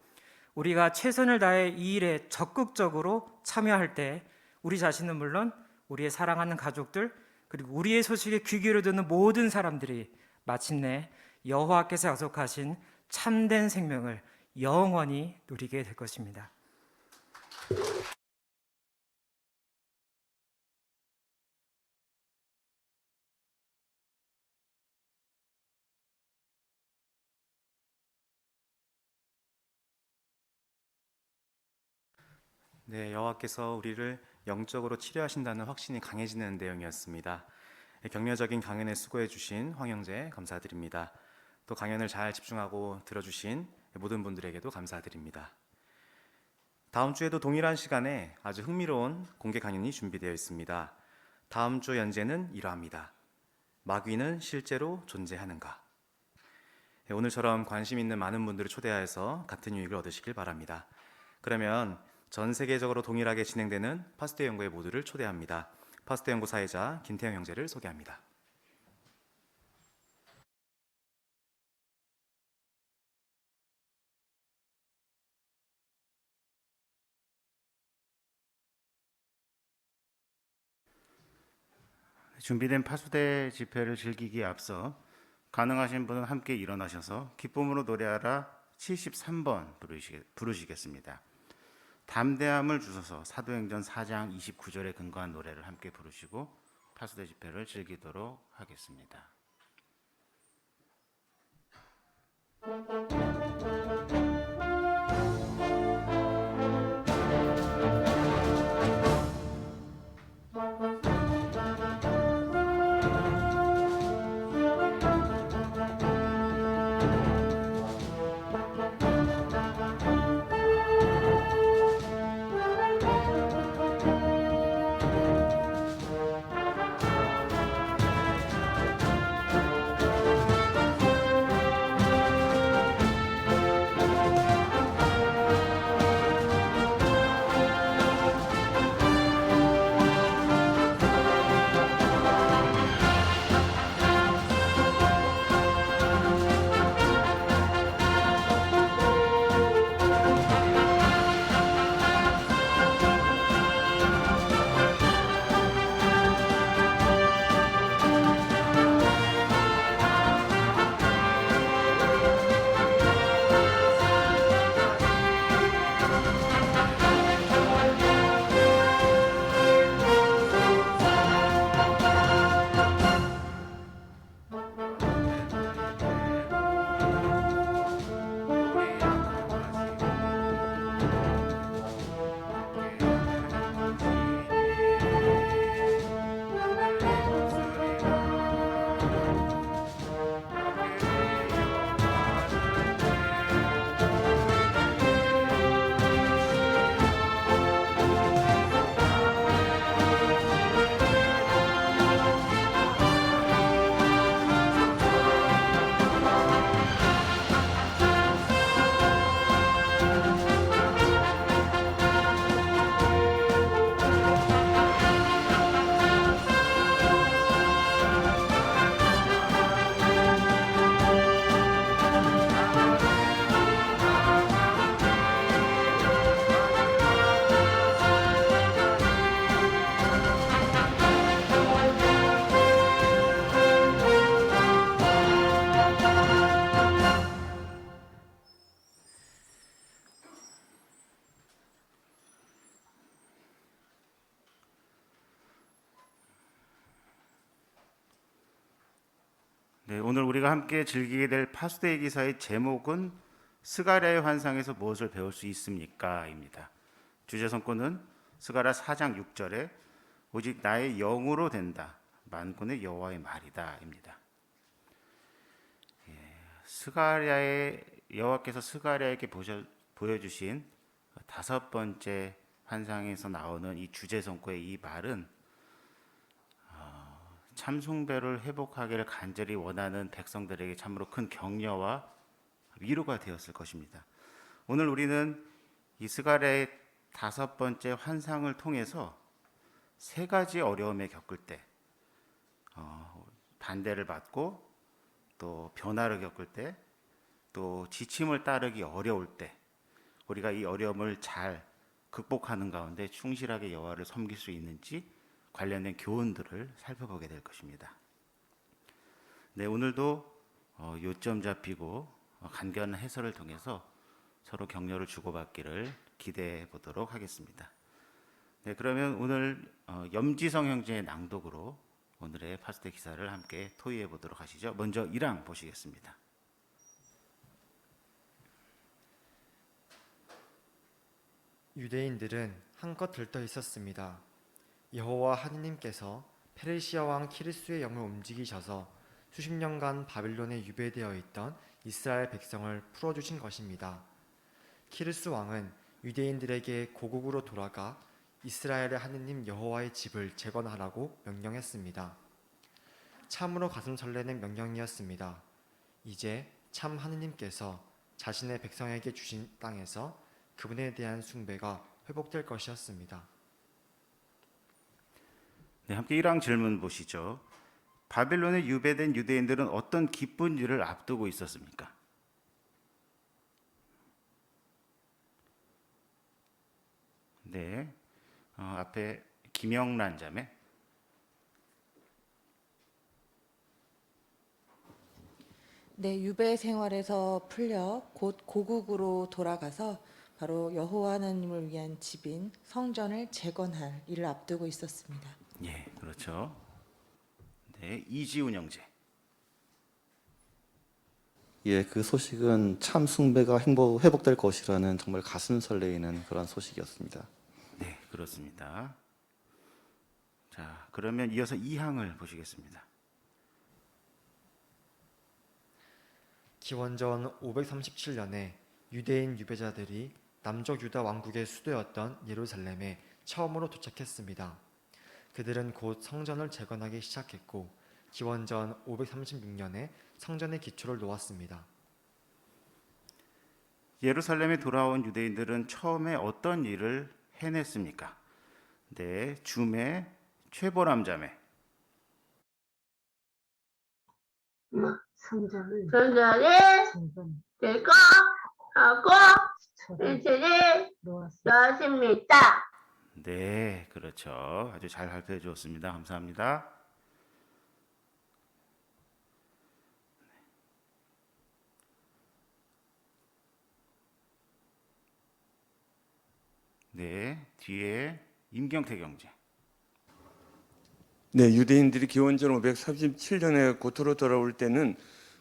우리가 최선을 다해 이 일에 적극적으로 참여할 때 우리 자신은 물론 우리의 사랑하는 가족들 그리고 우리의 소식에 귀 기울여 듣는 모든 사람들이 마침내 여호와께서 약속하신 참된 생명을 영원히 누리게 될 것입니다. 네, 여호와께서 우리를 영적으로 치료하신다는 확신이 강해지는 내용이었습니다. 격려적인 강연에 수고해 주신 황 형제 감사드립니다. 또 강연을 잘 집중하고 들어주신 모든 분들에게도 감사드립니다. 다음 주에도 동일한 시간에 아주 흥미로운 공개 강연이 준비되어 있습니다. 다음 주 연재는 이러합니다. 마귀는 실제로 존재하는가? 오늘처럼 관심 있는 많은 분들을 초대하여서 같은 유익을 얻으시길 바랍니다. 그러면 전 세계적으로 동일하게 진행되는 파스텔 연구회 모두를 초대합니다. 파스텔 연구 사회자 김태형 형제를 소개합니다. 준비된 파수대 집회를 즐기기에 앞서 가능하신 분은 함께 일어나셔서 기쁨으로 노래하라 73번 부르시겠습니다. 담대함을 주소서 사도행전 4장 29절에 근거한 노래를 함께 부르시고 파수대 집회를 즐기도록 하겠습니다. 네, 오늘 우리가 함께 즐기게 될 파수데이 기사의 제목은 스가랴의 환상에서 무엇을 배울 수 있습니까? 입니다. 주제 성구는 스가랴 4장 6절에 오직 나의 영으로 된다. 만군의 여호와의 말이다. 입니다. 스가랴의 여호와께서 스가랴에게 보여주신 다섯 번째 환상에서 나오는 이 주제 성구의 이 말은 참숭배를 회복하기를 간절히 원하는 백성들에게 참으로 큰 격려와 위로가 되었을 것입니다. 오늘 우리는 이 스가랴의 다섯 번째 환상을 통해서 세 가지 어려움에 겪을 때, 반대를 받고 또 변화를 겪을 때, 또 지침을 따르기 어려울 때, 우리가 이 어려움을 잘 극복하는 가운데 충실하게 여호와를 섬길 수 있는지 관련된 교훈들을 살펴보게 될 것입니다. 네, 오늘도 요점 잡히고 간결한 해설을 통해서 서로 격려를 주고받기를 기대해 보도록 하겠습니다. 네, 그러면 오늘 염지성 형제의 낭독으로 오늘의 파스텔 기사를 함께 토의해 보도록 하시죠. 먼저 1항 보시겠습니다. 유대인들은 한껏 들떠 있었습니다. 여호와 하느님께서 페르시아 왕 키르스의 영을 움직이셔서 수십 년간 바빌론에 유배되어 있던 이스라엘 백성을 풀어주신 것입니다. 키르스 왕은 유대인들에게 고국으로 돌아가 이스라엘의 하느님 여호와의 집을 재건하라고 명령했습니다. 참으로 가슴 설레는 명령이었습니다. 이제 참 하느님께서 자신의 백성에게 주신 땅에서 그분에 대한 숭배가 회복될 것이었습니다. 네, 함께 1항 질문 보시죠. 바벨론에 유배된 유대인들은 어떤 기쁜 일을 앞두고 있었습니까? 네, 앞에 김영란 자매. 네, 유배 생활에서 풀려 곧 고국으로 돌아가서 바로 여호와 하나님을 위한 집인 성전을 재건할 일을 앞두고 있었습니다. 예, 그렇죠. 네, 이지훈 형제. 예, 그 소식은 참 숭배가 회복될 것이라는 정말 가슴 설레이는 그런 소식이었습니다. 네, 그렇습니다. 자, 그러면 이어서 2항을 보시겠습니다. 기원전 537년에 유대인 유배자들이 남쪽 유다 왕국의 수도였던 예루살렘에 처음으로 도착했습니다. 그들은 곧 성전을 재건하기 시작했고 기원전 536년에 성전의 기초를 놓았습니다. 예루살렘에 돌아온 유대인들은 처음에 어떤 일을 해냈습니까? 네, 주매 최보람 자매. 성전을 성전을 제거하고 이틀을 놓았습니다. 네, 그렇죠. 아주 잘 발표해 주었습니다. 감사합니다. 네, 뒤에 임경태 경제. 네, 유대인들이 기원전 537년에 고토로 돌아올 때는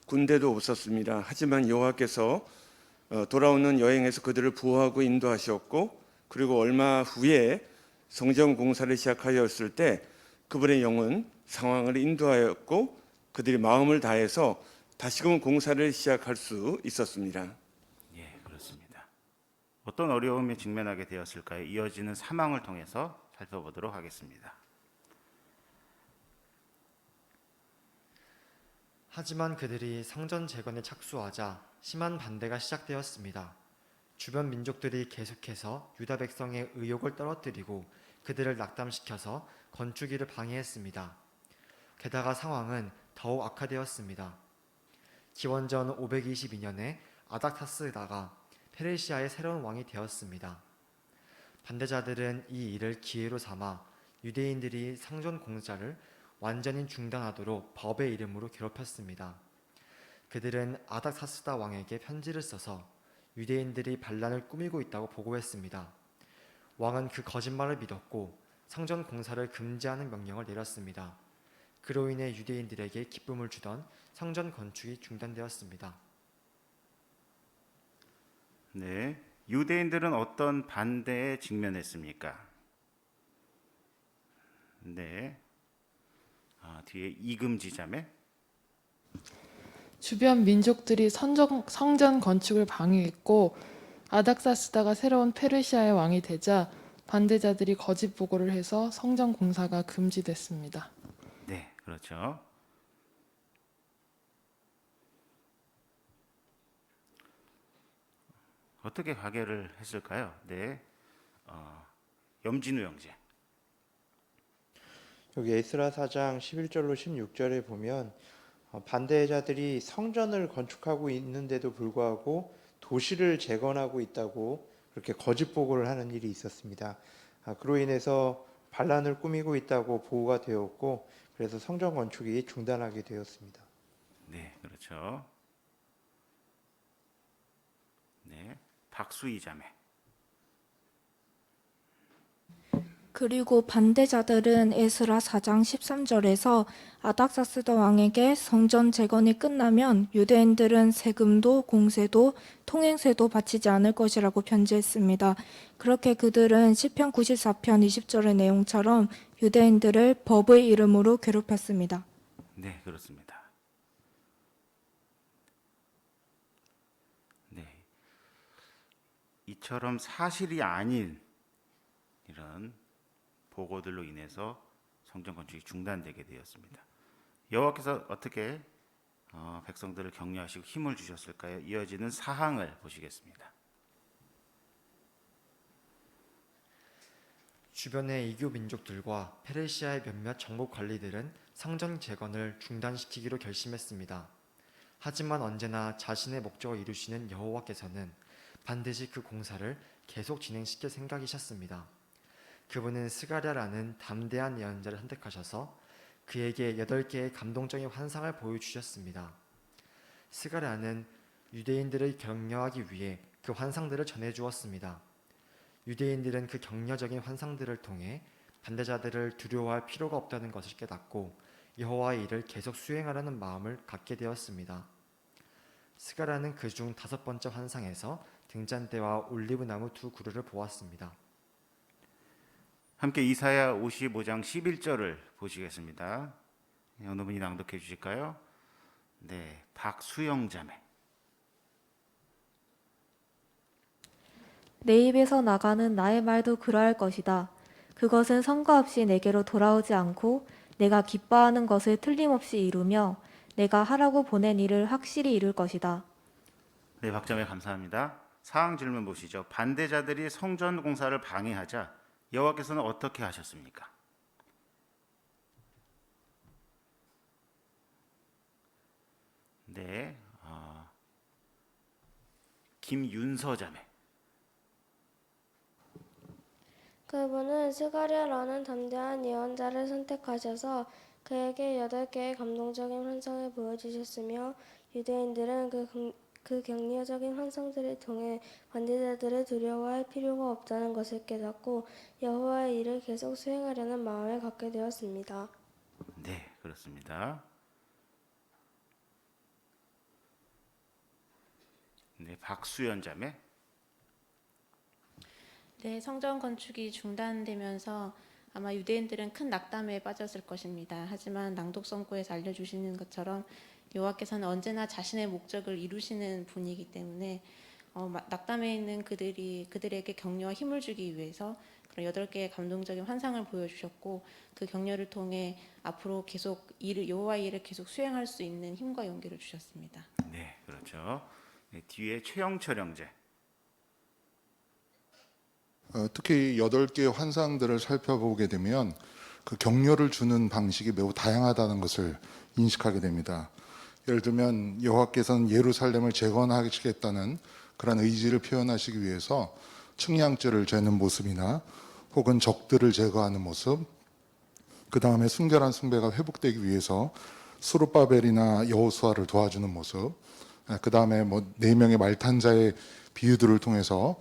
군대도 없었습니다. 하지만 여호와께서 돌아오는 여행에서 그들을 보호하고 인도하셨고, 그리고 얼마 후에 성전 공사를 시작하였을 때 그분의 영은 상황을 인도하였고 그들이 마음을 다해서 다시금 공사를 시작할 수 있었습니다. 예, 그렇습니다. 어떤 어려움에 직면하게 되었을까요? 이어지는 사망을 통해서 살펴보도록 하겠습니다. 하지만 그들이 성전 재건에 착수하자 심한 반대가 시작되었습니다. 주변 민족들이 계속해서 유다 백성의 의욕을 떨어뜨리고 그들을 낙담시켜서 건축 일을 방해했습니다. 게다가 상황은 더욱 악화되었습니다. 기원전 522년에 아닥타스다가 페르시아의 새로운 왕이 되었습니다. 반대자들은 이 일을 기회로 삼아 유대인들이 성전 공사를 완전히 중단하도록 법의 이름으로 괴롭혔습니다. 그들은 아닥사스다 왕에게 편지를 써서 유대인들이 반란을 꾸미고 있다고 보고했습니다. 왕은 그 거짓말을 믿었고 성전 공사를 금지하는 명령을 내렸습니다. 그로 인해 유대인들에게 기쁨을 주던 성전 건축이 중단되었습니다. 네, 유대인들은 어떤 반대에 직면했습니까? 네, 뒤에 이금지자매. 주변 민족들이 성전 건축을 방해했고 아닥사스다가 새로운 페르시아의 왕이 되자 반대자들이 거짓 보고를 해서 성전 공사가 금지됐습니다. 네, 그렇죠. 어떻게 가게를 했을까요? 네, 염진우 형제. 여기 에스라 4장 11절로 16절에 보면 반대자들이 성전을 건축하고 있는데도 불구하고 도시를 재건하고 있다고 그렇게 거짓 보고를 하는 일이 있었습니다. 그로 인해서 반란을 꾸미고 있다고 보고가 되었고 그래서 성전 건축이 중단하게 되었습니다. 네, 그렇죠. 네, 박수희 자매. 그리고 반대자들은 에스라 4장 13절에서 아닥사스다 왕에게 성전 재건이 끝나면 유대인들은 세금도 공세도 통행세도 바치지 않을 것이라고 편지했습니다. 그렇게 그들은 시편 94편 20절의 내용처럼 유대인들을 법의 이름으로 괴롭혔습니다. 네, 그렇습니다. 네, 이처럼 사실이 아닌 이런 보고들로 인해서 성전 건축이 중단되게 되었습니다. 여호와께서 어떻게 백성들을 격려하시고 힘을 주셨을까요? 이어지는 사항을 보시겠습니다. 주변의 이교 민족들과 페르시아의 몇몇 정복 관리들은 성전 재건을 중단시키기로 결심했습니다. 하지만 언제나 자신의 목적을 이루시는 여호와께서는 반드시 그 공사를 계속 진행시킬 생각이셨습니다. 그분은 스가랴라는 담대한 예언자를 선택하셔서 그에게 8개의 감동적인 환상을 보여주셨습니다. 스가랴는 유대인들을 격려하기 위해 그 환상들을 전해주었습니다. 유대인들은 그 격려적인 환상들을 통해 반대자들을 두려워할 필요가 없다는 것을 깨닫고 여호와의 일을 계속 수행하려는 마음을 갖게 되었습니다. 스가랴는 그중 5번째 환상에서 등잔대와 올리브나무 2그루를 보았습니다. 함께 이사야 55장 11절을 보시겠습니다. 어느 분이 낭독해 주실까요? 네, 박수영 자매. 내 입에서 나가는 나의 말도 그러할 것이다. 그것은 성과 없이 내게로 돌아오지 않고 내가 기뻐하는 것을 틀림없이 이루며 내가 하라고 보낸 일을 확실히 이룰 것이다. 네, 박자매 감사합니다. 사항 질문 보시죠. 반대자들이 성전 공사를 방해하자 여호와께서는 어떻게 하셨습니까? 네, 김윤서 자매. 그분은 스가랴라는 담대한 예언자를 선택하셔서 그에게 8개의 감동적인 환상을 보여주셨으며 유대인들은 그 격려적인 환상들을 통해 반대자들을 두려워할 필요가 없다는 것을 깨닫고 여호와의 일을 계속 수행하려는 마음을 갖게 되었습니다. 네, 그렇습니다. 네, 박수연 자매. 네, 성전 건축이 중단되면서 아마 유대인들은 큰 낙담에 빠졌을 것입니다. 하지만 낭독 선고에서 알려주시는 것처럼 여호와께서는 언제나 자신의 목적을 이루시는 분이기 때문에 낙담해 있는 그들에게 격려와 힘을 주기 위해서 그런 8개의 감동적인 환상을 보여주셨고 그 격려를 통해 앞으로 계속 여호와의 일을 계속 수행할 수 있는 힘과 용기를 주셨습니다. 네, 그렇죠. 네, 뒤에 최영철 형제. 특히 8개의 환상들을 살펴보게 되면 그 격려를 주는 방식이 매우 다양하다는 것을 인식하게 됩니다. 예를 들면 여호와께서는 예루살렘을 재건하시겠다는 그런 의지를 표현하시기 위해서 측량죄를 재는 모습이나 혹은 적들을 제거하는 모습, 그 다음에 순결한 숭배가 회복되기 위해서 스룹바벨이나 여호수아를 도와주는 모습, 그 다음에 4명의 말탄자의 비유들을 통해서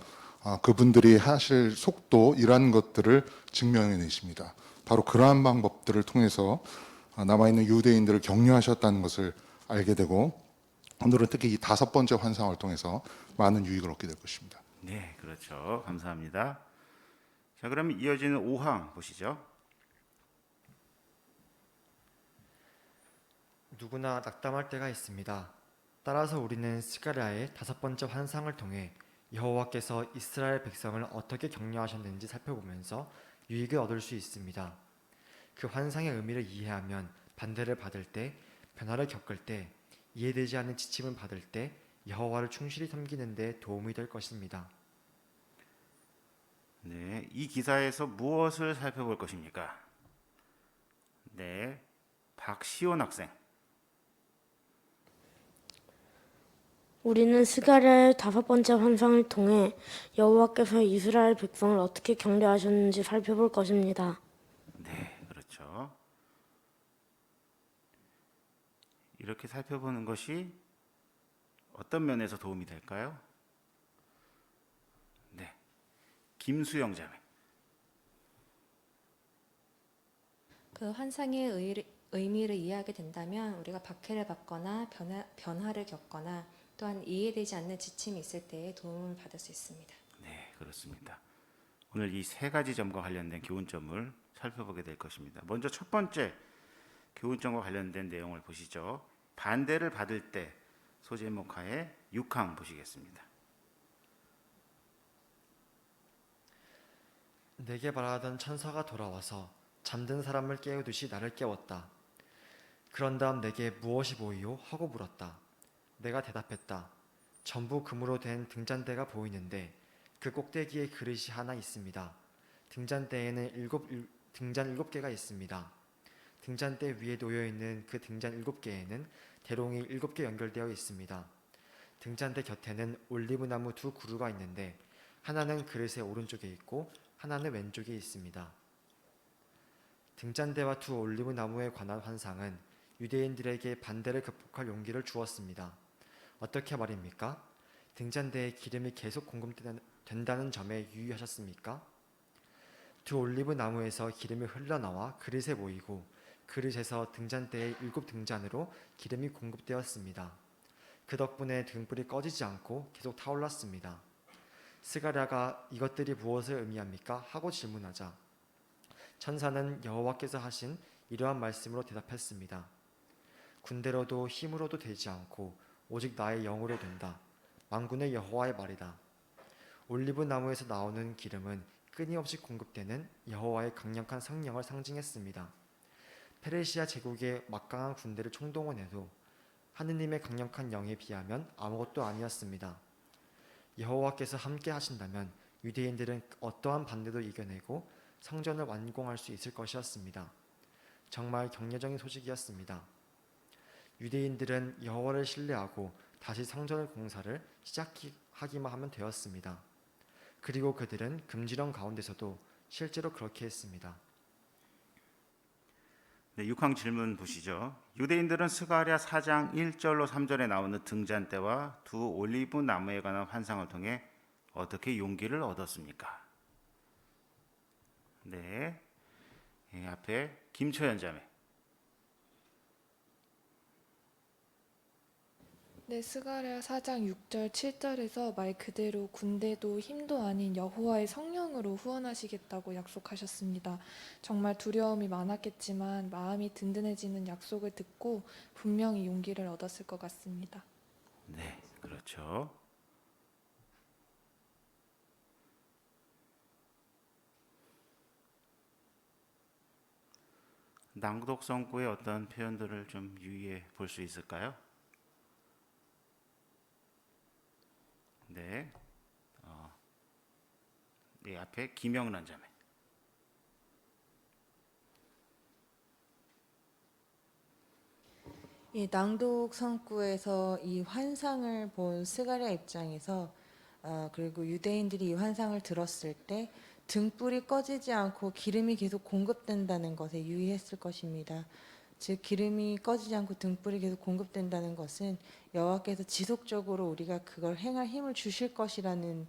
그분들이 하실 속도 이러한 것들을 증명해 내십니다. 바로 그러한 방법들을 통해서 남아있는 유대인들을 격려하셨다는 것을 알게 되고 오늘은 특히 이 5번째 환상을 통해서 많은 유익을 얻게 될 것입니다. 네, 그렇죠. 감사합니다. 자, 그럼 이어지는 5항 보시죠. 누구나 낙담할 때가 있습니다. 따라서 우리는 스가랴의 5번째 환상을 통해 여호와께서 이스라엘 백성을 어떻게 격려하셨는지 살펴보면서 유익을 얻을 수 있습니다. 그 환상의 의미를 이해하면 반대를 받을 때, 변화를 겪을 때, 이해되지 않는 지침을 받을 때 여호와를 충실히 섬기는 데 도움이 될 것입니다. 네, 이 기사에서 무엇을 살펴볼 것입니까? 네, 박시온 학생. 우리는 스가랴의 5번째 환상을 통해 여호와께서 이스라엘 백성을 어떻게 격려하셨는지 살펴볼 것입니다. 네, 그렇죠. 이렇게 살펴보는 것이 어떤 면에서 도움이 될까요? 네, 김수영 자매. 그 환상의 의미를 이해하게 된다면 우리가 박해를 받거나 변화를 겪거나 또한 이해되지 않는 지침이 있을 때 도움을 받을 수 있습니다. 네, 그렇습니다. 오늘 이 3가지 점과 관련된 교훈점을 살펴보게 될 것입니다. 먼저 첫 번째 교훈점과 관련된 내용을 보시죠. 반대를 받을 때 소제목하에 6항 보시겠습니다. 내게 말하던 천사가 돌아와서 잠든 사람을 깨우듯이 나를 깨웠다. 그런 다음 내게 무엇이 보이요? 하고 물었다. 내가 대답했다. 전부 금으로 된 등잔대가 보이는데 그 꼭대기에 그릇이 하나 있습니다. 등잔대에는 등잔 7개가 있습니다. 등잔대 위에 놓여있는 그 등잔 7개에는 대롱이 7개 연결되어 있습니다. 등잔대 곁에는 올리브나무 2 그루가 있는데 하나는 그릇의 오른쪽에 있고 하나는 왼쪽에 있습니다. 등잔대와 2 올리브나무에 관한 환상은 유대인들에게 반대를 극복할 용기를 주었습니다. 어떻게 말입니까? 등잔대에 기름이 계속 공급된다는 점에 유의하셨습니까? 2 올리브 나무에서 기름이 흘러나와 그릇에 모이고 그릇에서 등잔대의 7등잔으로 기름이 공급되었습니다. 그 덕분에 등불이 꺼지지 않고 계속 타올랐습니다. 스가랴가 이것들이 무엇을 의미합니까? 하고 질문하자 천사는 여호와께서 하신 이러한 말씀으로 대답했습니다. 군대로도 힘으로도 되지 않고 오직 나의 영으로 된다. 만군의 여호와의 말이다. 올리브 나무에서 나오는 기름은 끊임없이 공급되는 여호와의 강력한 성령을 상징했습니다. 페르시아 제국의 막강한 군대를 총동원해도 하느님의 강력한 영에 비하면 아무것도 아니었습니다. 여호와께서 함께 하신다면 유대인들은 어떠한 반대도 이겨내고 성전을 완공할 수 있을 것이었습니다. 정말 격려적인 소식이었습니다. 유대인들은 여호와를 신뢰하고 다시 성전 공사를 시작하기만 하면 되었습니다. 그리고 그들은 금지령 가운데서도 실제로 그렇게 했습니다. 네, 6항 질문 보시죠. 유대인들은 스가랴 4장 1절로 3절에 나오는 등잔대와 2 올리브 나무에 관한 환상을 통해 어떻게 용기를 얻었습니까? 네, 앞에 김초연 자매. 네, 스가랴 4장 6절 7절에서 말 그대로 군대도 힘도 아닌 여호와의 성령으로 후원하시겠다고 약속하셨습니다. 정말 두려움이 많았겠지만 마음이 든든해지는 약속을 듣고 분명히 용기를 얻었을 것 같습니다. 네, 그렇죠. 낭독 성구의 어떤 표현들을 좀 유의해 볼 수 있을까요? 네, 네, 앞에 김영란 자매. 이 낭독 성구에서 이 환상을 본 스가랴 입장에서 그리고 유대인들이 이 환상을 들었을 때 등불이 꺼지지 않고 기름이 계속 공급된다는 것에 유의했을 것입니다. 즉 기름이 꺼지지 않고 등불이 계속 공급된다는 것은 여호와께서 지속적으로 우리가 그걸 행할 힘을 주실 것이라는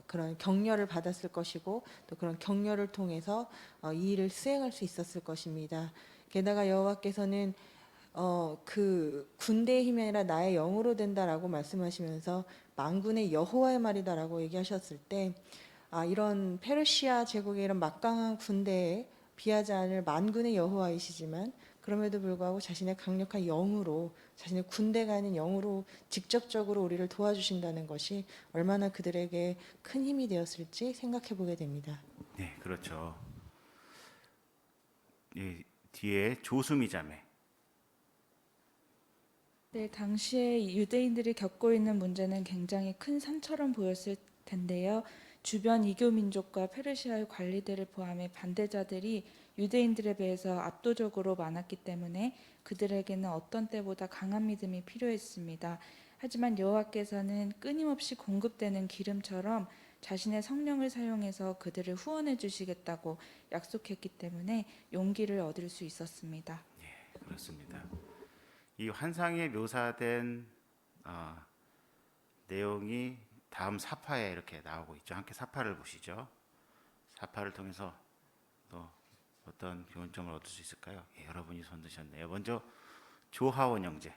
그런 격려를 받았을 것이고 또 그런 격려를 통해서 이 일을 수행할 수 있었을 것입니다. 게다가 여호와께서는 그 군대의 힘이 아니라 나의 영으로 된다라고 말씀하시면서 만군의 여호와의 말이다라고 얘기하셨을 때 이런 페르시아 제국의 이런 막강한 군대에 비하지 않을 만군의 여호와이시지만 그럼에도 불구하고 자신의 강력한 영으로 자신의 군대가 아닌 영으로 직접적으로 우리를 도와주신다는 것이 얼마나 그들에게 큰 힘이 되었을지 생각해 보게 됩니다. 네, 그렇죠. 이 뒤에 조수미 자매. 네, 당시에 유대인들이 겪고 있는 문제는 굉장히 큰 산처럼 보였을 텐데요. 주변 이교 민족과 페르시아의 관리들을 포함해 반대자들이 유대인들에 비해서 압도적으로 많았기 때문에 그들에게는 어떤 때보다 강한 믿음이 필요했습니다. 하지만 여호와께서는 끊임없이 공급되는 기름처럼 자신의 성령을 사용해서 그들을 후원해 주시겠다고 약속했기 때문에 용기를 얻을 수 있었습니다. 예, 그렇습니다. 이 환상에 묘사된 내용이 다음 사파에 이렇게 나오고 있죠. 함께 사파를 보시죠. 사파를 통해서 또 어떤 교훈점을 얻을 수 있을까요? 예, 여러분이 손 드셨네요. 먼저 조하원 형제.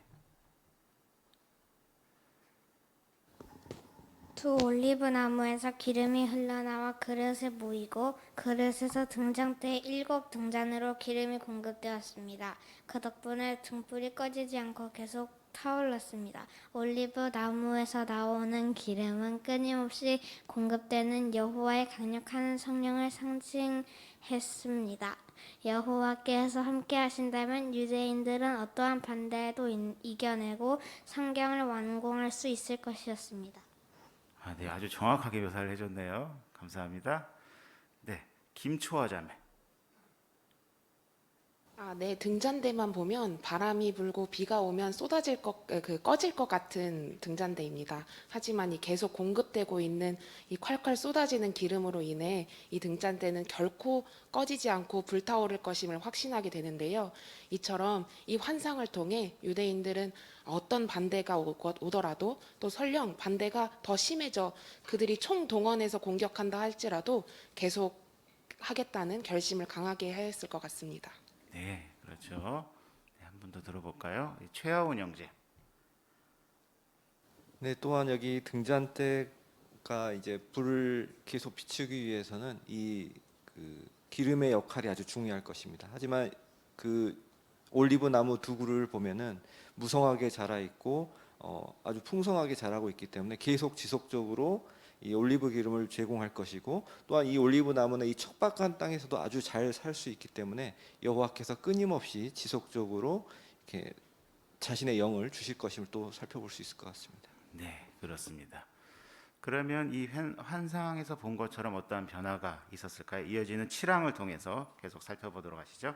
두 올리브 나무에서 기름이 흘러나와 그릇에 모이고 그릇에서 등잔대에 7 등잔으로 기름이 공급되었습니다. 그 덕분에 등불이 꺼지지 않고 계속 타올랐습니다. 올리브 나무에서 나오는 기름은 끊임없이 공급되는 여호와의 강력한 성령을 상징했습니다. 여호와께서 함께 하신다면 유대인들은 어떠한 반대에도 이겨내고 성경을 완공할 수 있을 것이었습니다. 네, 아주 정확하게 묘사를 해줬네요. 감사합니다. 네, 김초아 자매. 네, 등잔대만 보면 바람이 불고 비가 오면 꺼질 것 같은 등잔대입니다. 하지만 이 계속 공급되고 있는 이 콸콸 쏟아지는 기름으로 인해 이 등잔대는 결코 꺼지지 않고 불타오를 것임을 확신하게 되는데요. 이처럼 이 환상을 통해 유대인들은 어떤 반대가 오더라도 또 설령 반대가 더 심해져 그들이 총동원해서 공격한다 할지라도 계속 하겠다는 결심을 강하게 했을 것 같습니다. 네, 그렇죠. 네, 한 번 더 들어볼까요? 최하원 형제. 네, 또한 여기 등잔대가 이제 불을 계속 비추기 위해서는 이 기름의 역할이 아주 중요할 것입니다. 하지만 그 올리브 나무 두 그루를 보면은 무성하게 자라 있고 아주 풍성하게 자라고 있기 때문에 계속 지속적으로 이 올리브 기름을 제공할 것이고 또한 이 올리브 나무는 이 척박한 땅에서도 아주 잘 살 수 있기 때문에 여호와께서 끊임없이 지속적으로 이렇게 자신의 영을 주실 것임을 또 살펴볼 수 있을 것 같습니다. 네, 그렇습니다. 그러면 이 환상에서 본 것처럼 어떠한 변화가 있었을까요? 이어지는 7항을 통해서 계속 살펴보도록 하시죠.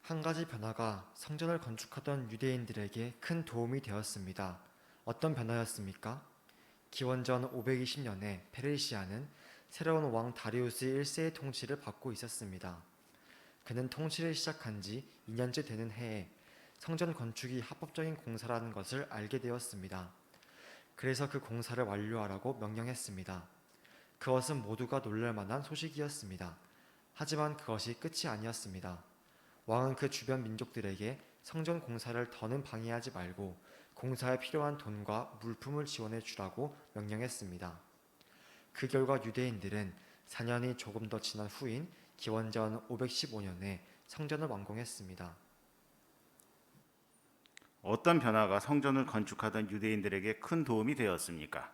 한 가지 변화가 성전을 건축하던 유대인들에게 큰 도움이 되었습니다. 어떤 변화였습니까? 기원전 520년에 페르시아는 새로운 왕 다리우스 1세의 통치를 받고 있었습니다. 그는 통치를 시작한 지 2년째 되는 해에 성전 건축이 합법적인 공사라는 것을 알게 되었습니다. 그래서 그 공사를 완료하라고 명령했습니다. 그것은 모두가 놀랄 만한 소식이었습니다. 하지만 그것이 끝이 아니었습니다. 왕은 그 주변 민족들에게 성전 공사를 더는 방해하지 말고 공사에 필요한 돈과 물품을 지원해 주라고 명령했습니다. 그 결과 유대인들은 4년이 조금 더 지난 후인 기원전 515년에 성전을 완공했습니다. 어떤 변화가 성전을 건축하던 유대인들에게 큰 도움이 되었습니까?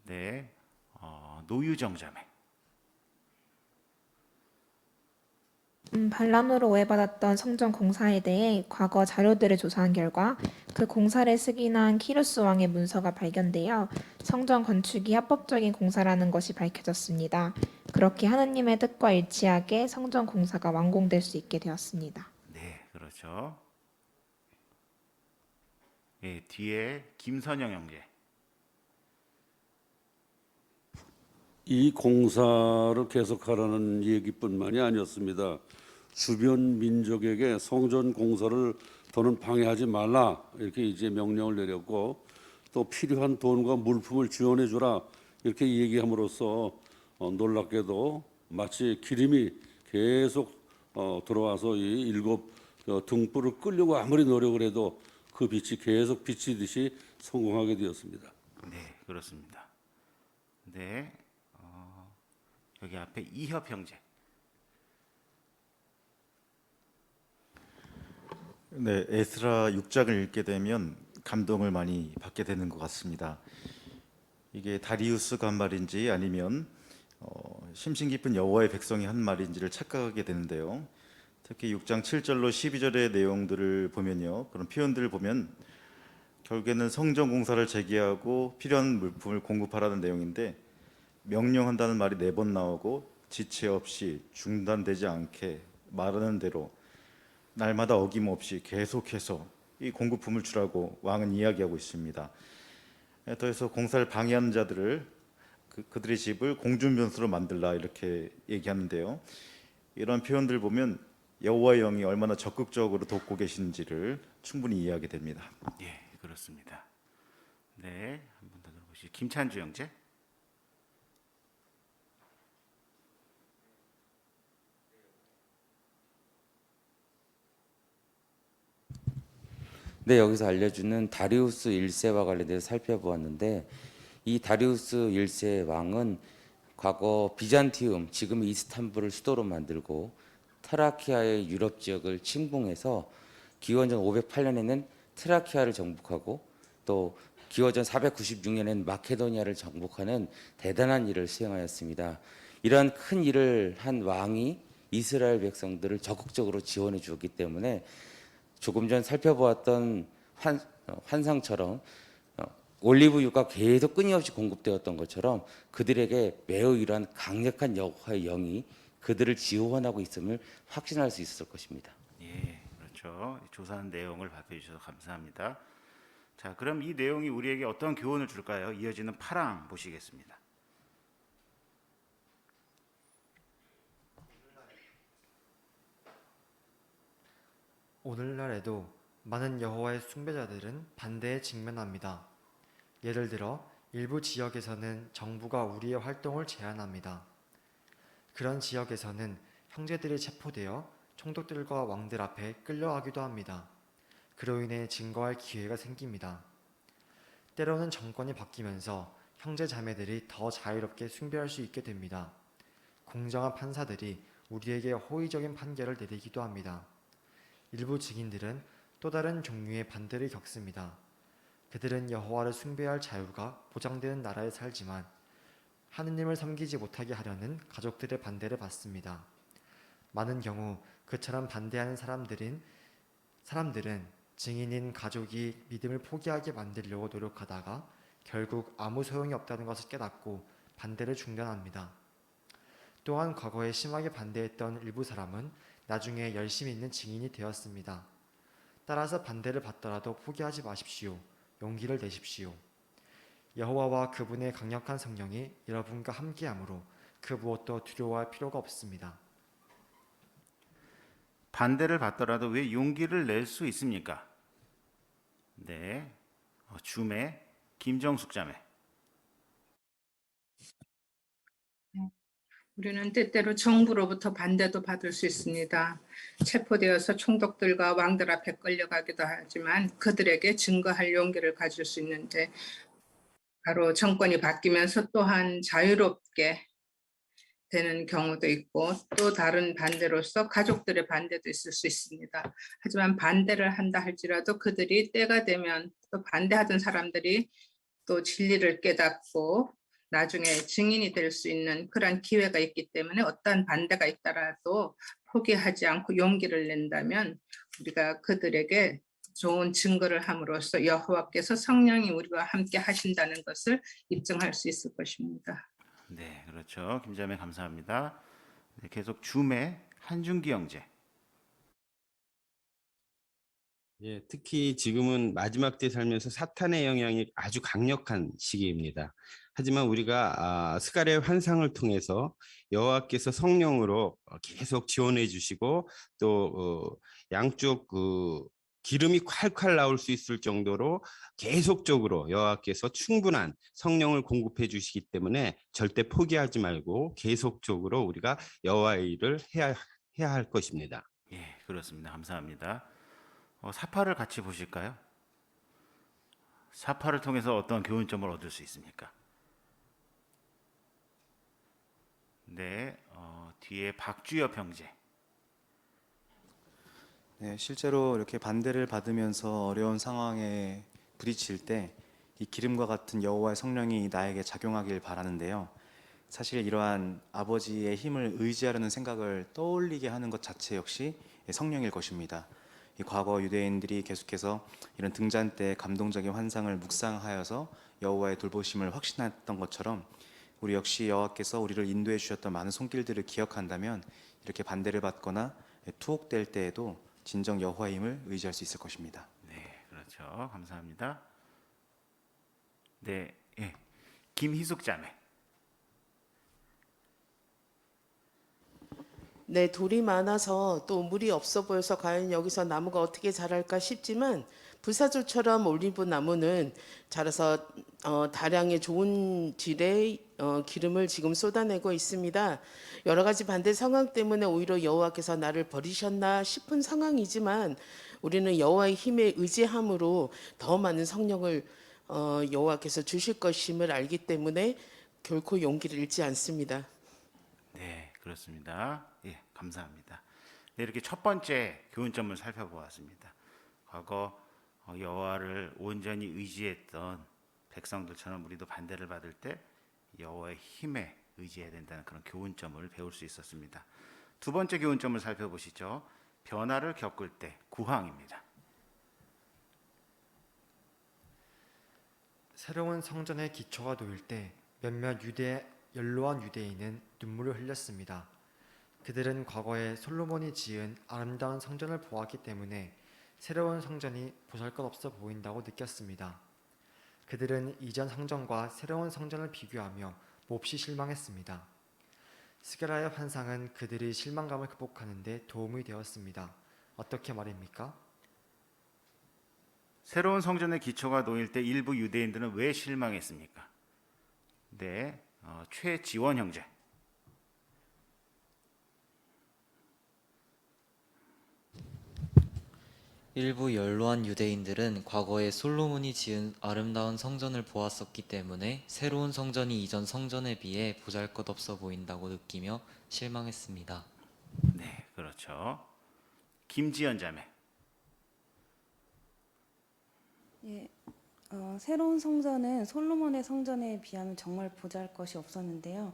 네, 노유정 자매. 반란으로 오해받았던 성전 공사에 대해 과거 자료들을 조사한 결과 그 공사를 승인한 키루스 왕의 문서가 발견되어 성전 건축이 합법적인 공사라는 것이 밝혀졌습니다. 그렇게 하느님의 뜻과 일치하게 성전 공사가 완공될 수 있게 되었습니다. 네, 그렇죠. 네, 뒤에 김선영 형제. 이 공사를 계속하라는 얘기뿐만이 아니었습니다. 주변 민족에게 성전 공사를 더는 방해하지 말라 이렇게 이제 명령을 내렸고 또 필요한 돈과 물품을 지원해 주라 이렇게 얘기함으로써 놀랍게도 마치 기름이 계속 들어와서 이 일곱 등불을 끄려고 아무리 노력을 해도 그 빛이 계속 비치듯이 성공하게 되었습니다. 네, 그렇습니다. 네, 여기 앞에 이협 형제. 네, 에스라 6장을 읽게 되면 감동을 많이 받게 되는 것 같습니다. 이게 다리우스가 한 말인지 아니면 심신 깊은 여호와의 백성이 한 말인지를 착각하게 되는데요. 특히 6장 7절로 12절의 내용들을 보면요, 그런 표현들을 보면 결국에는 성전 공사를 재개하고 필요한 물품을 공급하라는 내용인데 명령한다는 말이 4번 나오고 지체 없이 중단되지 않게 말하는 대로 날마다 어김없이 계속해서 이 공급품을 주라고 왕은 이야기하고 있습니다. 더해서 공사를 방해하는 자들을 그들의 집을 공중변수로 만들라 이렇게 얘기하는데요. 이런 표현들 보면 여호와의 영이 얼마나 적극적으로 돕고 계신지를 충분히 이해하게 됩니다. 예, 그렇습니다. 네, 한 번 더 들어보시죠. 김찬주 형제. 네, 여기서 알려주는 다리우스 1세와 관련해서 살펴보았는데 이 다리우스 1세 왕은 과거 비잔티움, 지금 이스탄불을 수도로 만들고 트라키아의 유럽 지역을 침공해서 기원전 508년에는 트라키아를 정복하고 또 기원전 496년에는 마케도니아를 정복하는 대단한 일을 수행하였습니다. 이러한 큰 일을 한 왕이 이스라엘 백성들을 적극적으로 지원해 주었기 때문에 조금 전 살펴보았던 환상처럼 올리브유가 계속 끊임없이 공급되었던 것처럼 그들에게 매우 이러한 강력한 여호와의 영이 그들을 지원하고 있음을 확신할 수 있었을 것입니다. 예, 그렇죠. 조사한 내용을 발표해 주셔서 감사합니다. 자, 그럼 이 내용이 우리에게 어떤 교훈을 줄까요? 이어지는 8항 보시겠습니다. 오늘날에도 많은 여호와의 숭배자들은 반대에 직면합니다. 예를 들어 일부 지역에서는 정부가 우리의 활동을 제한합니다. 그런 지역에서는 형제들이 체포되어 총독들과 왕들 앞에 끌려가기도 합니다. 그로 인해 증거할 기회가 생깁니다. 때로는 정권이 바뀌면서 형제 자매들이 더 자유롭게 숭배할 수 있게 됩니다. 공정한 판사들이 우리에게 호의적인 판결을 내리기도 합니다. 일부 증인들은 또 다른 종류의 반대를 겪습니다. 그들은 여호와를 숭배할 자유가 보장되는 나라에 살지만 하느님을 섬기지 못하게 하려는 가족들의 반대를 받습니다. 많은 경우 그처럼 반대하는 사람들은 증인인 가족이 믿음을 포기하게 만들려고 노력하다가 결국 아무 소용이 없다는 것을 깨닫고 반대를 중단합니다. 또한 과거에 심하게 반대했던 일부 사람은 나중에 열심히 있는 증인이 되었습니다. 따라서 반대를 받더라도 포기하지 마십시오. 용기를 내십시오. 여호와와 그분의 강력한 성령이 여러분과 함께하므로 그 무엇도 두려워할 필요가 없습니다. 반대를 받더라도 왜 용기를 낼 수 있습니까? 네, 주매 김정숙 자매. 우리는 때때로 정부로부터 반대도 받을 수 있습니다. 체포되어서 총독들과 왕들 앞에 끌려가기도 하지만 그들에게 증거할 용기를 가질 수 있는데 바로 정권이 바뀌면서 또한 자유롭게 되는 경우도 있고 또 다른 반대로서 가족들의 반대도 있을 수 있습니다. 하지만 반대를 한다 할지라도 그들이 때가 되면 또 반대하던 사람들이 또 진리를 깨닫고 나중에 증인이 될 수 있는 그런 기회가 있기 때문에 어떠한 반대가 있더라도 포기하지 않고 용기를 낸다면 우리가 그들에게 좋은 증거를 함으로써 여호와께서 성령이 우리와 함께 하신다는 것을 입증할 수 있을 것입니다. 네, 그렇죠. 김자매 감사합니다. 네, 계속 주매 한준기 형제. 예, 특히 지금은 마지막 때 살면서 사탄의 영향이 아주 강력한 시기입니다. 하지만 우리가 스가랴의 환상을 통해서 여호와께서 성령으로 계속 지원해 주시고 또 양쪽 기름이 콸콸 나올 수 있을 정도로 계속적으로 여호와께서 충분한 성령을 공급해 주시기 때문에 절대 포기하지 말고 계속적으로 우리가 여호와의 일을 해야 할 것입니다. 예, 그렇습니다. 감사합니다. 사파를 같이 보실까요? 사파를 통해서 어떤 교훈점을 얻을 수 있습니까? 네, 뒤에 박주엽 형제. 네, 실제로 이렇게 반대를 받으면서 어려운 상황에 부딪힐 때 이 기름과 같은 여호와의 성령이 나에게 작용하길 바라는데요. 사실 이러한 아버지의 힘을 의지하려는 생각을 떠올리게 하는 것 자체 역시 성령일 것입니다. 이 과거 유대인들이 계속해서 이런 등잔 때 감동적인 환상을 묵상하여서 여호와의 돌보심을 확신했던 것처럼 우리 역시 여호와께서 우리를 인도해 주셨던 많은 손길들을 기억한다면 이렇게 반대를 받거나 투옥될 때에도 진정 여호와의 힘을 의지할 수 있을 것입니다. 네, 그렇죠. 감사합니다. 네, 예. 김희숙 자매. 네, 돌이 많아서 또 물이 없어 보여서 과연 여기서 나무가 어떻게 자랄까 싶지만 불사조처럼 올리브 나무는 자라서 다량의 좋은 질의 기름을 지금 쏟아내고 있습니다. 여러 가지 반대 상황 때문에 오히려 여호와께서 나를 버리셨나 싶은 상황이지만 우리는 여호와의 힘에 의지함으로 더 많은 성령을 여호와께서 주실 것임을 알기 때문에 결코 용기를 잃지 않습니다. 네, 그렇습니다. 예, 감사합니다. 네, 이렇게 첫 번째 교훈점을 살펴보았습니다. 과거 여호와를 온전히 의지했던 백성들처럼 우리도 반대를 받을 때 여호와의 힘에 의지해야 된다는 그런 교훈점을 배울 수 있었습니다. 두 번째 교훈점을 살펴보시죠. 변화를 겪을 때 구황입니다. 새로운 성전의 기초가 놓일 때 몇몇 연로한 유대인은 눈물을 흘렸습니다. 그들은 과거에 솔로몬이 지은 아름다운 성전을 보았기 때문에 새로운 성전이 보잘것없어 보인다고 느꼈습니다. 그들은 이전 성전과 새로운 성전을 비교하며 몹시 실망했습니다. 스가랴의 환상은 그들의 실망감을 극복하는 데 도움이 되었습니다. 어떻게 말입니까? 새로운 성전의 기초가 놓일 때 일부 유대인들은 왜 실망했습니까? 네, 최지원 형제. 일부 연로한 유대인들은 과거에 솔로몬이 지은 아름다운 성전을 보았었기 때문에 새로운 성전이 이전 성전에 비해 보잘것없어 보인다고 느끼며 실망했습니다. 네, 그렇죠. 김지연 자매. 예, 새로운 성전은 솔로몬의 성전에 비하면 정말 보잘것이 없었는데요.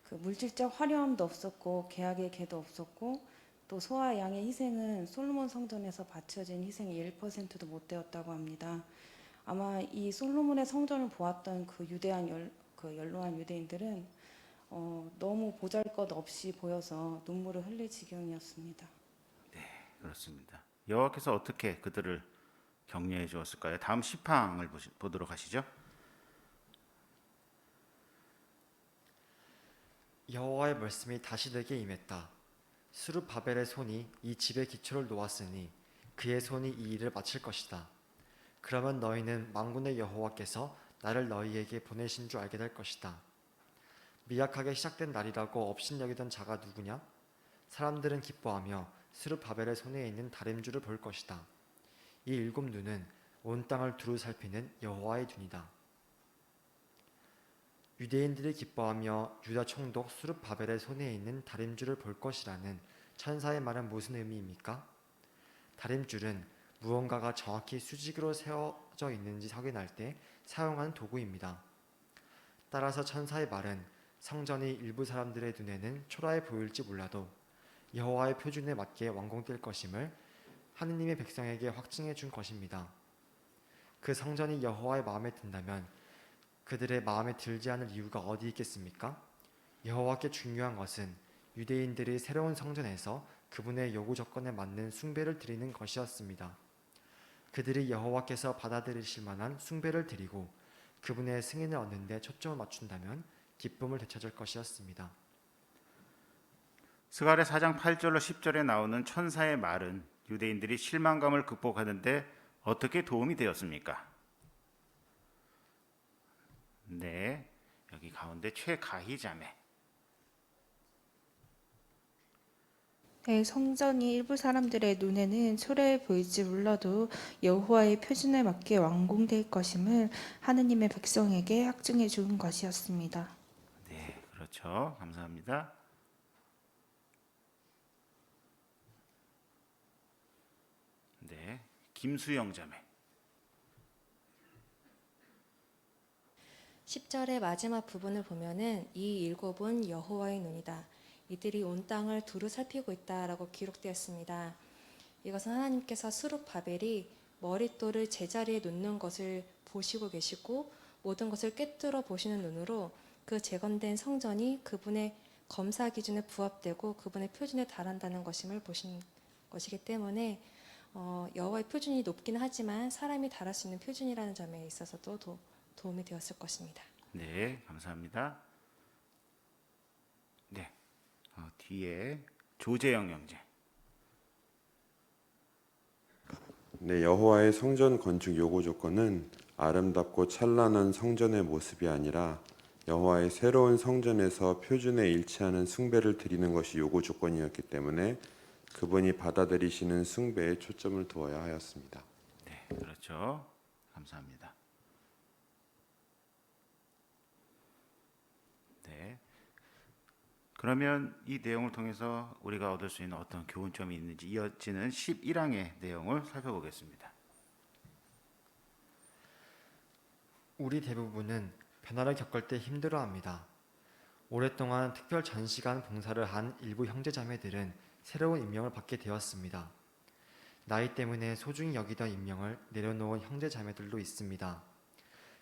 그 물질적 화려함도 없었고 계약의 개도 없었고 또 소와 양의 희생은 솔로몬 성전에서 바쳐진 희생의 1%도 못 되었다고 합니다. 아마 이 솔로몬의 성전을 보았던 그 연로한 유대인들은 너무 보잘것 없이 보여서 눈물을 흘릴 지경이었습니다. 네, 그렇습니다. 여호와께서 어떻게 그들을 격려해 주었을까요? 다음 시팡을 보도록 하시죠. 여호와의 말씀이 다시 내게 임했다. 스룹바벨의 손이 이 집의 기초를 놓았으니 그의 손이 이 일을 마칠 것이다. 그러면 너희는 만군의 여호와께서 나를 너희에게 보내신 줄 알게 될 것이다. 미약하게 시작된 날이라고 업신여기던 자가 누구냐? 사람들은 기뻐하며 스룹바벨의 손에 있는 다림줄을 볼 것이다. 이 일곱 눈은 온 땅을 두루 살피는 여호와의 눈이다. 유대인들이 기뻐하며 유다 총독 스룹바벨의 손에 있는 다림줄을 볼 것이라는 천사의 말은 무슨 의미입니까? 다림줄은 무언가가 정확히 수직으로 세워져 있는지 확인할 때 사용하는 도구입니다. 따라서 천사의 말은 성전이 일부 사람들의 눈에는 초라해 보일지 몰라도 여호와의 표준에 맞게 완공될 것임을 하느님의 백성에게 확증해 준 것입니다. 그 성전이 여호와의 마음에 든다면 그들의 마음에 들지 않을 이유가 어디 있겠습니까? 여호와께 중요한 것은 유대인들이 새로운 성전에서 그분의 요구 조건에 맞는 숭배를 드리는 것이었습니다. 그들이 여호와께서 받아들이실 만한 숭배를 드리고 그분의 승인을 얻는 데 초점을 맞춘다면 기쁨을 되찾을 것이었습니다. 스가랴 4장 8절로 10절에 나오는 천사의 말은 유대인들이 실망감을 극복하는데 어떻게 도움이 되었습니까? 네, 여기 가운데 최가희 자매. 네, 성전이 일부 사람들의 눈에는 초라해 보일지 몰라도 여호와의 표준에 맞게 완공될 것임을 하느님의 백성에게 확증해 준 것이었습니다. 네, 그렇죠. 감사합니다. 네, 김수영 자매. 10절의 마지막 부분을 보면은 이 일곱은 여호와의 눈이다. 이들이 온 땅을 두루 살피고 있다라고 기록되었습니다. 이것은 하나님께서 스룹 바벨이 머릿돌을 제자리에 놓는 것을 보시고 계시고 모든 것을 꿰뚫어 보시는 눈으로 그 재건된 성전이 그분의 검사 기준에 부합되고 그분의 표준에 달한다는 것임을 보신 것이기 때문에 여호와의 표준이 높긴 하지만 사람이 달할 수 있는 표준이라는 점에 있어서도 도움이 되었을 것입니다. 네, 감사합니다. 네, 뒤에 조재영 형제. 네, 여호와의 성전 건축 요구 조건은 아름답고 찬란한 성전의 모습이 아니라 여호와의 새로운 성전에서 표준에 일치하는 숭배를 드리는 것이 요구 조건이었기 때문에 그분이 받아들이시는 숭배에 초점을 두어야 하였습니다. 네, 그렇죠. 감사합니다. 네. 그러면 이 내용을 통해서 우리가 얻을 수 있는 어떤 교훈점이 있는지 이어지는 11항의 내용을 살펴보겠습니다. 우리 대부분은 변화를 겪을 때 힘들어합니다. 오랫동안 특별 전시관 봉사를 한 일부 형제자매들은 새로운 임명을 받게 되었습니다. 나이 때문에 소중히 여기던 임명을 내려놓은 형제자매들도 있습니다.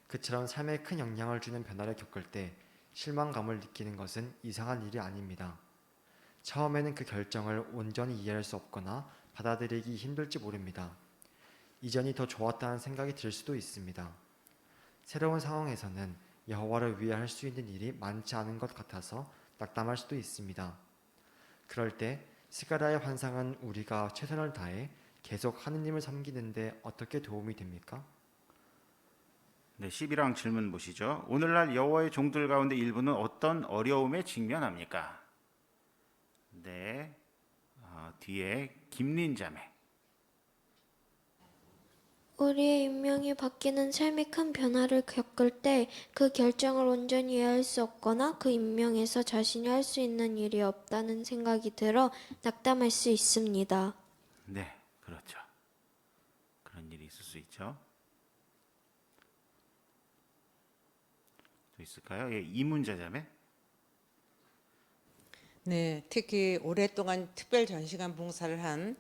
그처럼 삶에 큰 영향을 주는 변화를 겪을 때 실망감을 느끼는 것은 이상한 일이 아닙니다. 처음에는 그 결정을 온전히 이해할 수 없거나 받아들이기 힘들지 모릅니다. 이전이 더 좋았다는 생각이 들 수도 있습니다. 새로운 상황에서는 여호와를 위해 할 수 있는 일이 많지 않은 것 같아서 낙담할 수도 있습니다. 그럴 때 스가랴의 환상은 우리가 최선을 다해 계속 하느님을 섬기는데 어떻게 도움이 됩니까? 네, 11항 질문 보시죠. 오늘날 여호와의 종들 가운데 일부는 어떤 어려움에 직면합니까? 네, 뒤에 김린 자매. 우리의 운명이 바뀌는 삶의 큰 변화를 겪을 때 그 결정을 온전히 이해할 수 없거나 그 운명에서 자신이 할 수 있는 일이 없다는 생각이 들어 낙담할 수 있습니다. 네, 그렇죠. 그런 일이 있을 수 있죠. 또 있을까요? 예, 이문자 자매. 네, 특히 오랫동안 특별 전시관 봉사를 한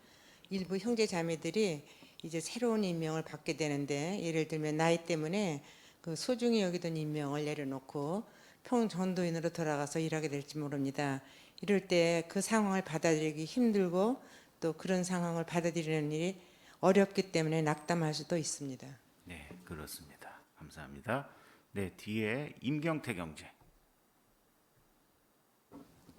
일부 형제 자매들이 이제 새로운 임명을 받게 되는데, 예를 들면 나이 때문에 그 소중히 여기던 임명을 내려놓고 평전도인으로 돌아가서 일하게 될지 모릅니다. 이럴 때 그 상황을 받아들이기 힘들고 또 그런 상황을 받아들이는 일이 어렵기 때문에 낙담할 수도 있습니다. 네, 그렇습니다. 감사합니다. 네, 뒤에 임경태 경제.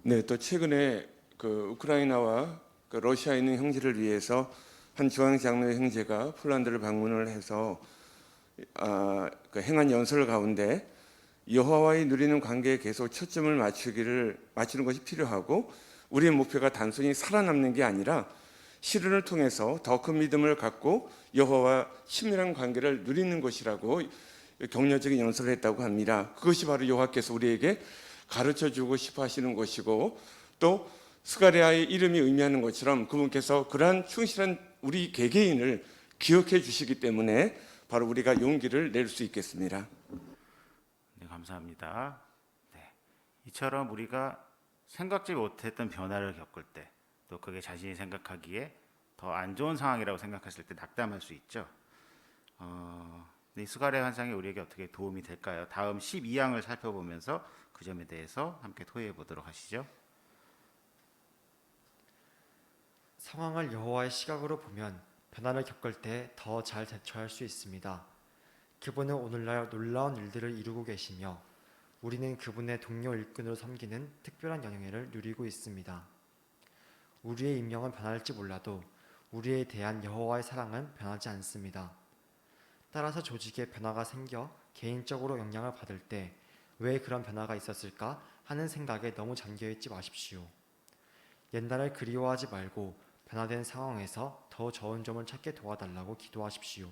네, 또 최근에 그 우크라이나와 그 러시아에 있는 형제를 위해서 한 중앙장로 형제가 폴란드를 방문을 해서 그 행한 연설 가운데 여호와와의 누리는 관계에 계속 초점을 맞추는 것이 필요하고, 우리의 목표가 단순히 살아남는 게 아니라 실현을 통해서 더 큰 믿음을 갖고 여호와와 친밀한 관계를 누리는 것이라고 격려적인 연설을 했다고 합니다. 그것이 바로 여호와께서 우리에게 가르쳐주고 싶어 하시는 것이고, 또 스가랴의 이름이 의미하는 것처럼 그분께서 그러한 충실한 우리 개개인을 기억해 주시기 때문에 바로 우리가 용기를 낼 수 있겠습니다. 네, 감사합니다. 네, 이처럼 우리가 생각지 못했던 변화를 겪을 때, 또 그게 자신이 생각하기에 더 안 좋은 상황이라고 생각했을 때 낙담할 수 있죠. 이 스가랴 환상이 우리에게 어떻게 도움이 될까요? 다음 12항을 살펴보면서 그 점에 대해서 함께 토의해 보도록 하시죠. 상황을 여호와의 시각으로 보면 변화를 겪을 때 더 잘 대처할 수 있습니다. 그분은 오늘날 놀라운 일들을 이루고 계시며 우리는 그분의 동료 일꾼으로 섬기는 특별한 영예를 누리고 있습니다. 우리의 임명은 변할지 몰라도 우리에 대한 여호와의 사랑은 변하지 않습니다. 따라서 조직에 변화가 생겨 개인적으로 영향을 받을 때 왜 그런 변화가 있었을까 하는 생각에 너무 잠겨있지 마십시오. 옛날을 그리워하지 말고 변화된 상황에서 더 좋은 점을 찾게 도와달라고 기도하십시오.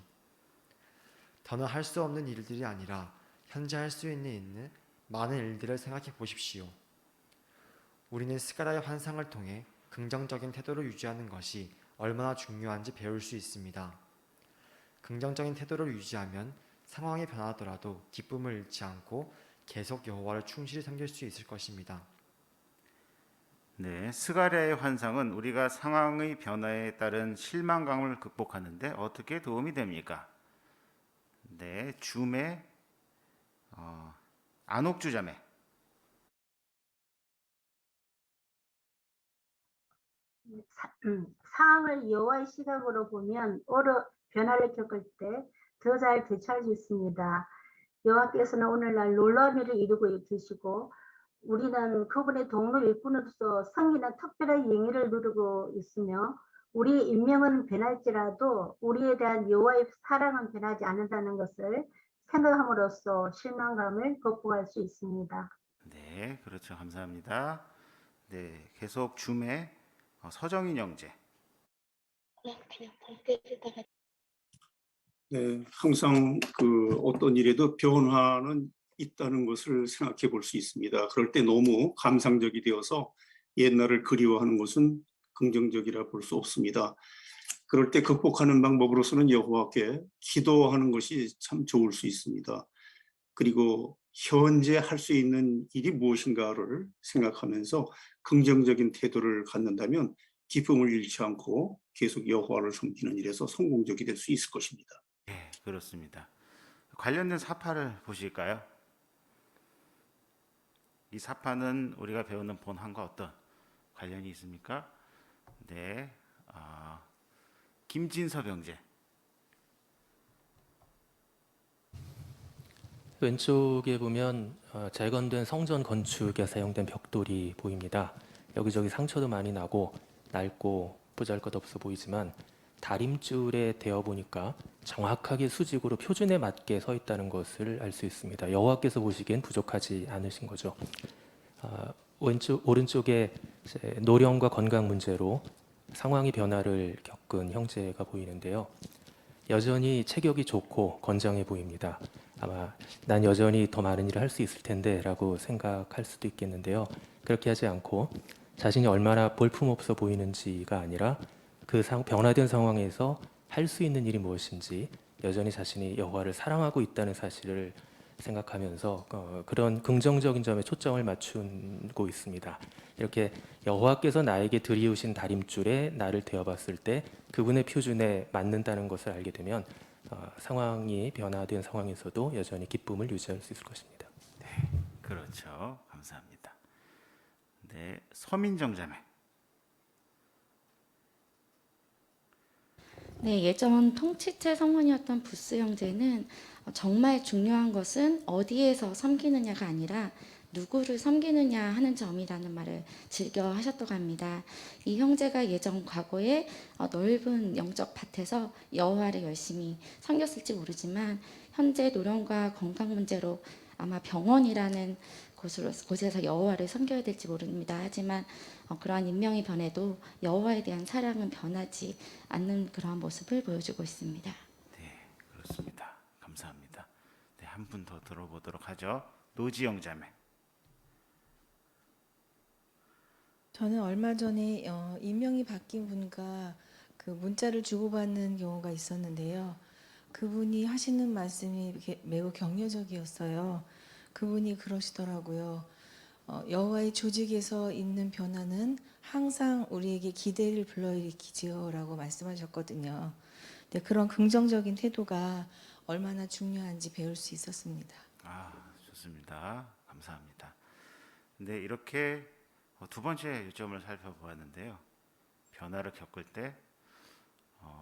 더는 할 수 없는 일들이 아니라 현재 할 수 있는 많은 일들을 생각해 보십시오. 우리는 스가랴의 환상을 통해 긍정적인 태도를 유지하는 것이 얼마나 중요한지 배울 수 있습니다. 긍정적인 태도를 유지하면 상황이 변하더라도 기쁨을 잃지 않고 계속 여호와를 충실히 섬길 수 있을 것입니다. 네, 스가랴의 환상은 우리가 상황의 변화에 따른 실망감을 극복하는데 어떻게 도움이 됩니까? 네, 줌의 안옥주 자매. 상황을 여호와의 시각으로 보면 오히려 변화를 겪을 때 더 잘 대처할 수 있습니다. 여호와께서는 오늘날 놀라운 일을 이루고 계시고 우리는 그분의 동물 일꾼으로서 성기는 특별한 영예를 누리고 있으며 우리의 인명은 변할지라도 우리에 대한 여호와의 사랑은 변하지 않는다는 것을 생각함으로써 실망감을 극복할 수 있습니다. 네, 그렇죠. 감사합니다. 네, 계속 줌의 서정인 형제. 네, 항상 그 어떤 일에도 변화는 있다는 것을 생각해 볼 수 있습니다. 그럴 때 너무 감상적이 되어서 옛날을 그리워하는 것은 긍정적이라 볼 수 없습니다. 그럴 때 극복하는 방법으로서는 여호와께 기도하는 것이 참 좋을 수 있습니다. 그리고 현재 할 수 있는 일이 무엇인가를 생각하면서 긍정적인 태도를 갖는다면 기쁨을 잃지 않고 계속 여호와를 섬기는 일에서 성공적이 될 수 있을 것입니다. 네, 그렇습니다. 관련된 사파를 보실까요? 이 사파는 우리가 배우는 본항과 어떤 관련이 있습니까? 네, 김진섭 형제. 왼쪽에 보면 재건된 성전 건축에 사용된 벽돌이 보입니다. 여기저기 상처도 많이 나고 낡고 보잘것없어 보이지만 다림줄에 대어 보니까 정확하게 수직으로 표준에 맞게 서 있다는 것을 알 수 있습니다. 여호와께서 보시기엔 부족하지 않으신 거죠. 오른쪽에 노령과 건강 문제로 상황이 변화를 겪은 형제가 보이는데요. 여전히 체격이 좋고 건장해 보입니다. 아마 난 여전히 더 많은 일을 할 수 있을 텐데 라고 생각할 수도 있겠는데요. 그렇게 하지 않고 자신이 얼마나 볼품없어 보이는지가 아니라 그 변화된 상황에서 할 수 있는 일이 무엇인지 여전히 자신이 여호와를 사랑하고 있다는 사실을 생각하면서 그런 긍정적인 점에 초점을 맞추고 있습니다. 이렇게 여호와께서 나에게 들이우신 다림줄에 나를 대어봤을 때 그분의 표준에 맞는다는 것을 알게 되면 상황이 변화된 상황에서도 여전히 기쁨을 유지할 수 있을 것입니다. 네, 그렇죠. 감사합니다. 네, 서민정 자매. 네, 예전 통치체 성원이었던 부스 형제는 정말 중요한 것은 어디에서 섬기느냐가 아니라 누구를 섬기느냐 하는 점이라는 말을 즐겨 하셨다고 합니다. 이 형제가 예전 과거에 넓은 영적 밭에서 여호와를 열심히 섬겼을지 모르지만 현재 노령과 건강 문제로 아마 병원이라는 곳에서 여호와를 섬겨야 될지 모릅니다. 하지만 그러한 인명이 변해도 여호와에 대한 사랑은 변하지 않는 그러한 모습을 보여주고 있습니다. 네, 그렇습니다. 감사합니다. 네, 한 분 더 들어보도록 하죠. 노지영 자매. 저는 얼마 전에 임명이 바뀐 분과 그 문자를 주고받는 경우가 있었는데요. 그분이 하시는 말씀이 매우 격려적이었어요. 그분이 그러시더라고요. 여호와의 조직에서 있는 변화는 항상 우리에게 기대를 불러일으키지요 라고 말씀하셨거든요. 네, 그런 긍정적인 태도가 얼마나 중요한지 배울 수 있었습니다. 좋습니다. 감사합니다. 네, 이렇게 두 번째 요점을 살펴보았는데요. 변화를 겪을 때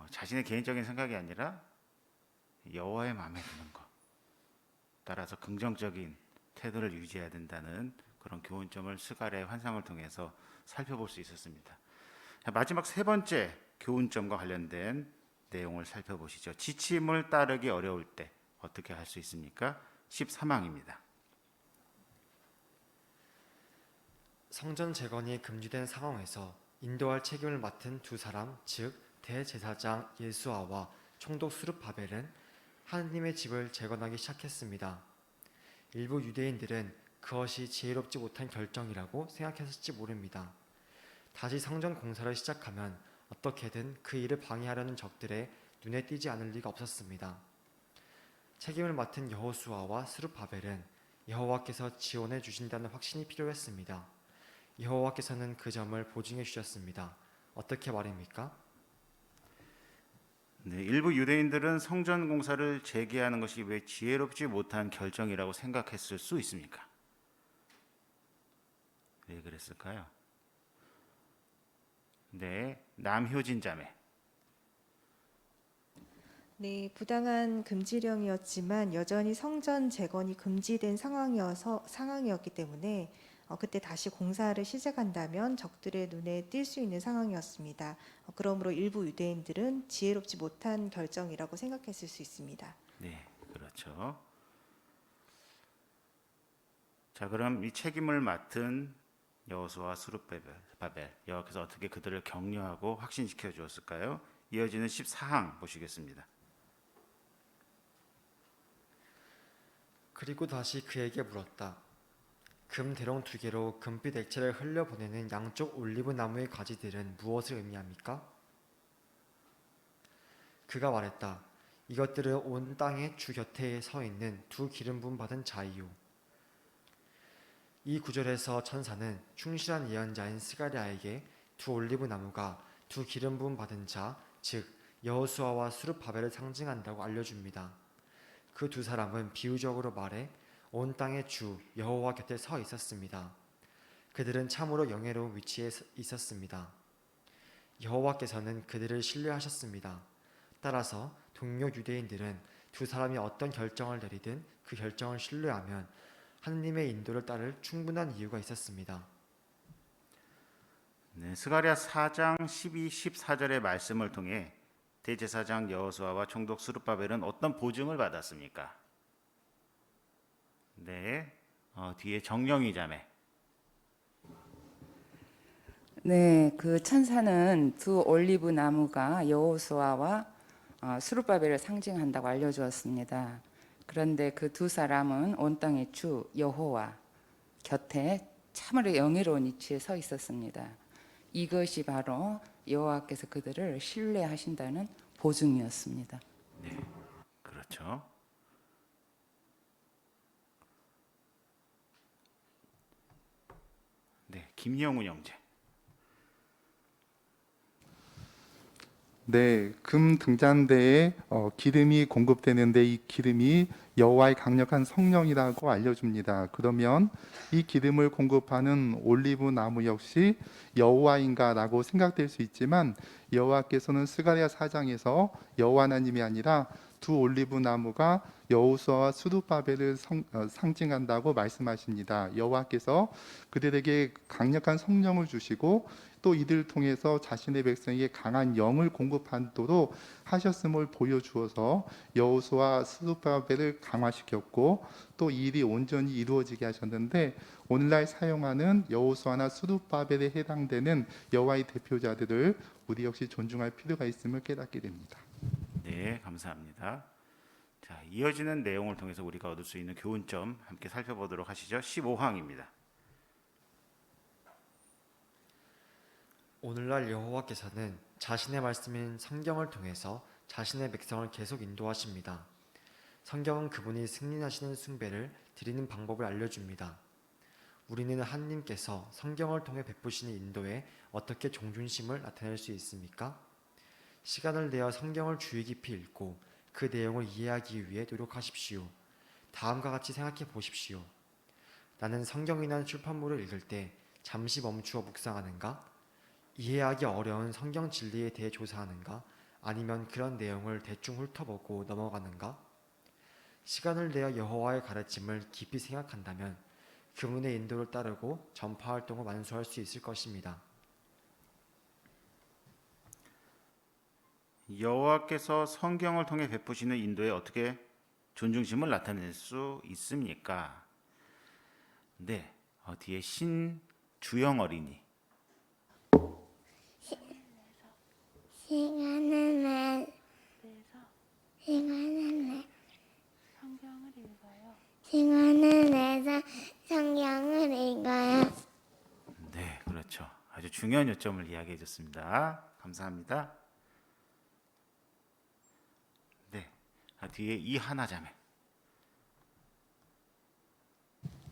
자신의 개인적인 생각이 아니라 여호와의 마음에 드는 것, 따라서 긍정적인 태도를 유지해야 된다는 그런 교훈점을 스가랴의 환상을 통해서 살펴볼 수 있었습니다. 마지막 세 번째 교훈점과 관련된 내용을 살펴보시죠. 지침을 따르기 어려울 때 어떻게 할 수 있습니까? 13항입니다. 성전 재건이 금지된 상황에서 인도할 책임을 맡은 두 사람, 즉 대제사장 예수아와 총독 수룹바벨은 하느님의 집을 재건하기 시작했습니다. 일부 유대인들은 그것이 지혜롭지 못한 결정이라고 생각했을지 모릅니다. 다시 성전 공사를 시작하면 어떻게든 그 일을 방해하려는 적들의 눈에 띄지 않을 리가 없었습니다. 책임을 맡은 여호수아와 스룹바벨은 여호와께서 지원해 주신다는 확신이 필요했습니다. 여호와께서는 그 점을 보증해 주셨습니다. 어떻게 말입니까? 네, 일부 유대인들은 성전 공사를 재개하는 것이 왜 지혜롭지 못한 결정이라고 생각했을 수 있습니까? 왜 그랬을까요? 네, 남효진 자매. 네, 부당한 금지령이었지만 여전히 성전 재건이 금지된 상황이었기 때문에 그때 다시 공사를 시작한다면 적들의 눈에 띌 수 있는 상황이었습니다. 그러므로 일부 유대인들은 지혜롭지 못한 결정이라고 생각했을 수 있습니다. 네, 그렇죠. 자, 그럼 이 책임을 맡은 여호수아 스룹바벨, 여호와께서 어떻게 그들을 격려하고 확신시켜 주었을까요? 이어지는 14항 보시겠습니다. 그리고 다시 그에게 물었다. 금 대롱 2개로 금빛 액체를 흘려보내는 양쪽 올리브 나무의 가지들은 무엇을 의미합니까? 그가 말했다. 이것들은 온 땅의 주 곁에 서 있는 두 기름 부음 받은 자이요. 이 구절에서 천사는 충실한 예언자인 스가랴에게 두 올리브 나무가 두 기름 부음 받은 자, 즉 여호수아와 스룹바벨을 상징한다고 알려줍니다. 그 두 사람은 비유적으로 말해 온 땅의 주 여호와 곁에 서 있었습니다. 그들은 참으로 영예로운 위치에 있었습니다. 여호와께서는 그들을 신뢰하셨습니다. 따라서 동료 유대인들은 두 사람이 어떤 결정을 내리든 그 결정을 신뢰하면 하느님의 인도를 따를 충분한 이유가 있었습니다. 네, 스가랴 4장 12, 14절의 말씀을 통해 대제사장 여호수아와 총독 스룹바벨은 어떤 보증을 받았습니까? 네, 뒤에 정령이 자매. 네, 그 천사는 두 올리브 나무가 여호수아와 스룹바벨을 상징한다고 알려주었습니다. 그런데 그 두 사람은 온 땅의 주 여호와 곁에 참으로 영예로운 위치에 서 있었습니다. 이것이 바로 여호와께서 그들을 신뢰하신다는 보증이었습니다. 네, 그렇죠. 네, 김영훈 형제. 네, 금 등잔대에 기름이 공급되는데 이 기름이 여호와의 강력한 성령이라고 알려줍니다. 그러면 이 기름을 공급하는 올리브 나무 역시 여호와인가라고 생각될 수 있지만 여호와께서는 스가랴 4장에서 여호와 하나님이 아니라 두 올리브 나무가 여호수아와 스룹바벨을 상징한다고 말씀하십니다. 여호와께서 그들에게 강력한 성령을 주시고 또 이들을 통해서 자신의 백성에게 강한 영을 공급하도록 하셨음을 보여주어서 여호수아 스룹바벨을 강화시켰고 또 이 일이 온전히 이루어지게 하셨는데 오늘날 사용하는 여호수아나 스룹바벨에 해당되는 여호와의 대표자들을 우리 역시 존중할 필요가 있음을 깨닫게 됩니다. 네, 감사합니다. 자, 이어지는 내용을 통해서 우리가 얻을 수 있는 교훈점 함께 살펴보도록 하시죠. 15항입니다. 오늘날 여호와께서는 자신의 말씀인 성경을 통해서 자신의 백성을 계속 인도하십니다. 성경은 그분이 승리하시는 숭배를 드리는 방법을 알려줍니다. 우리는 하느님께서 성경을 통해 베푸시는 인도에 어떻게 존중심을 나타낼 수 있습니까? 시간을 내어 성경을 주의 깊이 읽고 그 내용을 이해하기 위해 노력하십시오. 다음과 같이 생각해 보십시오. 나는 성경이나 출판물을 읽을 때 잠시 멈추어 묵상하는가? 이해하기 어려운 성경 진리에 대해 조사하는가? 아니면 그런 내용을 대충 훑어보고 넘어가는가? 시간을 내어 여호와의 가르침을 깊이 생각한다면 그분의 인도를 따르고 전파 활동을 완수할 수 있을 것입니다. 여호와께서 성경을 통해 베푸시는 인도에 어떻게 존중심을 나타낼 수 있습니까? 네, 뒤에 신주영 어린이. 시간은 내 성경을 읽어요. 시간을 내서 성경을 읽어요. 네, 그렇죠. 아주 중요한 요점을 이야기해 줬습니다. 감사합니다. 네, 뒤에 이하나 자매.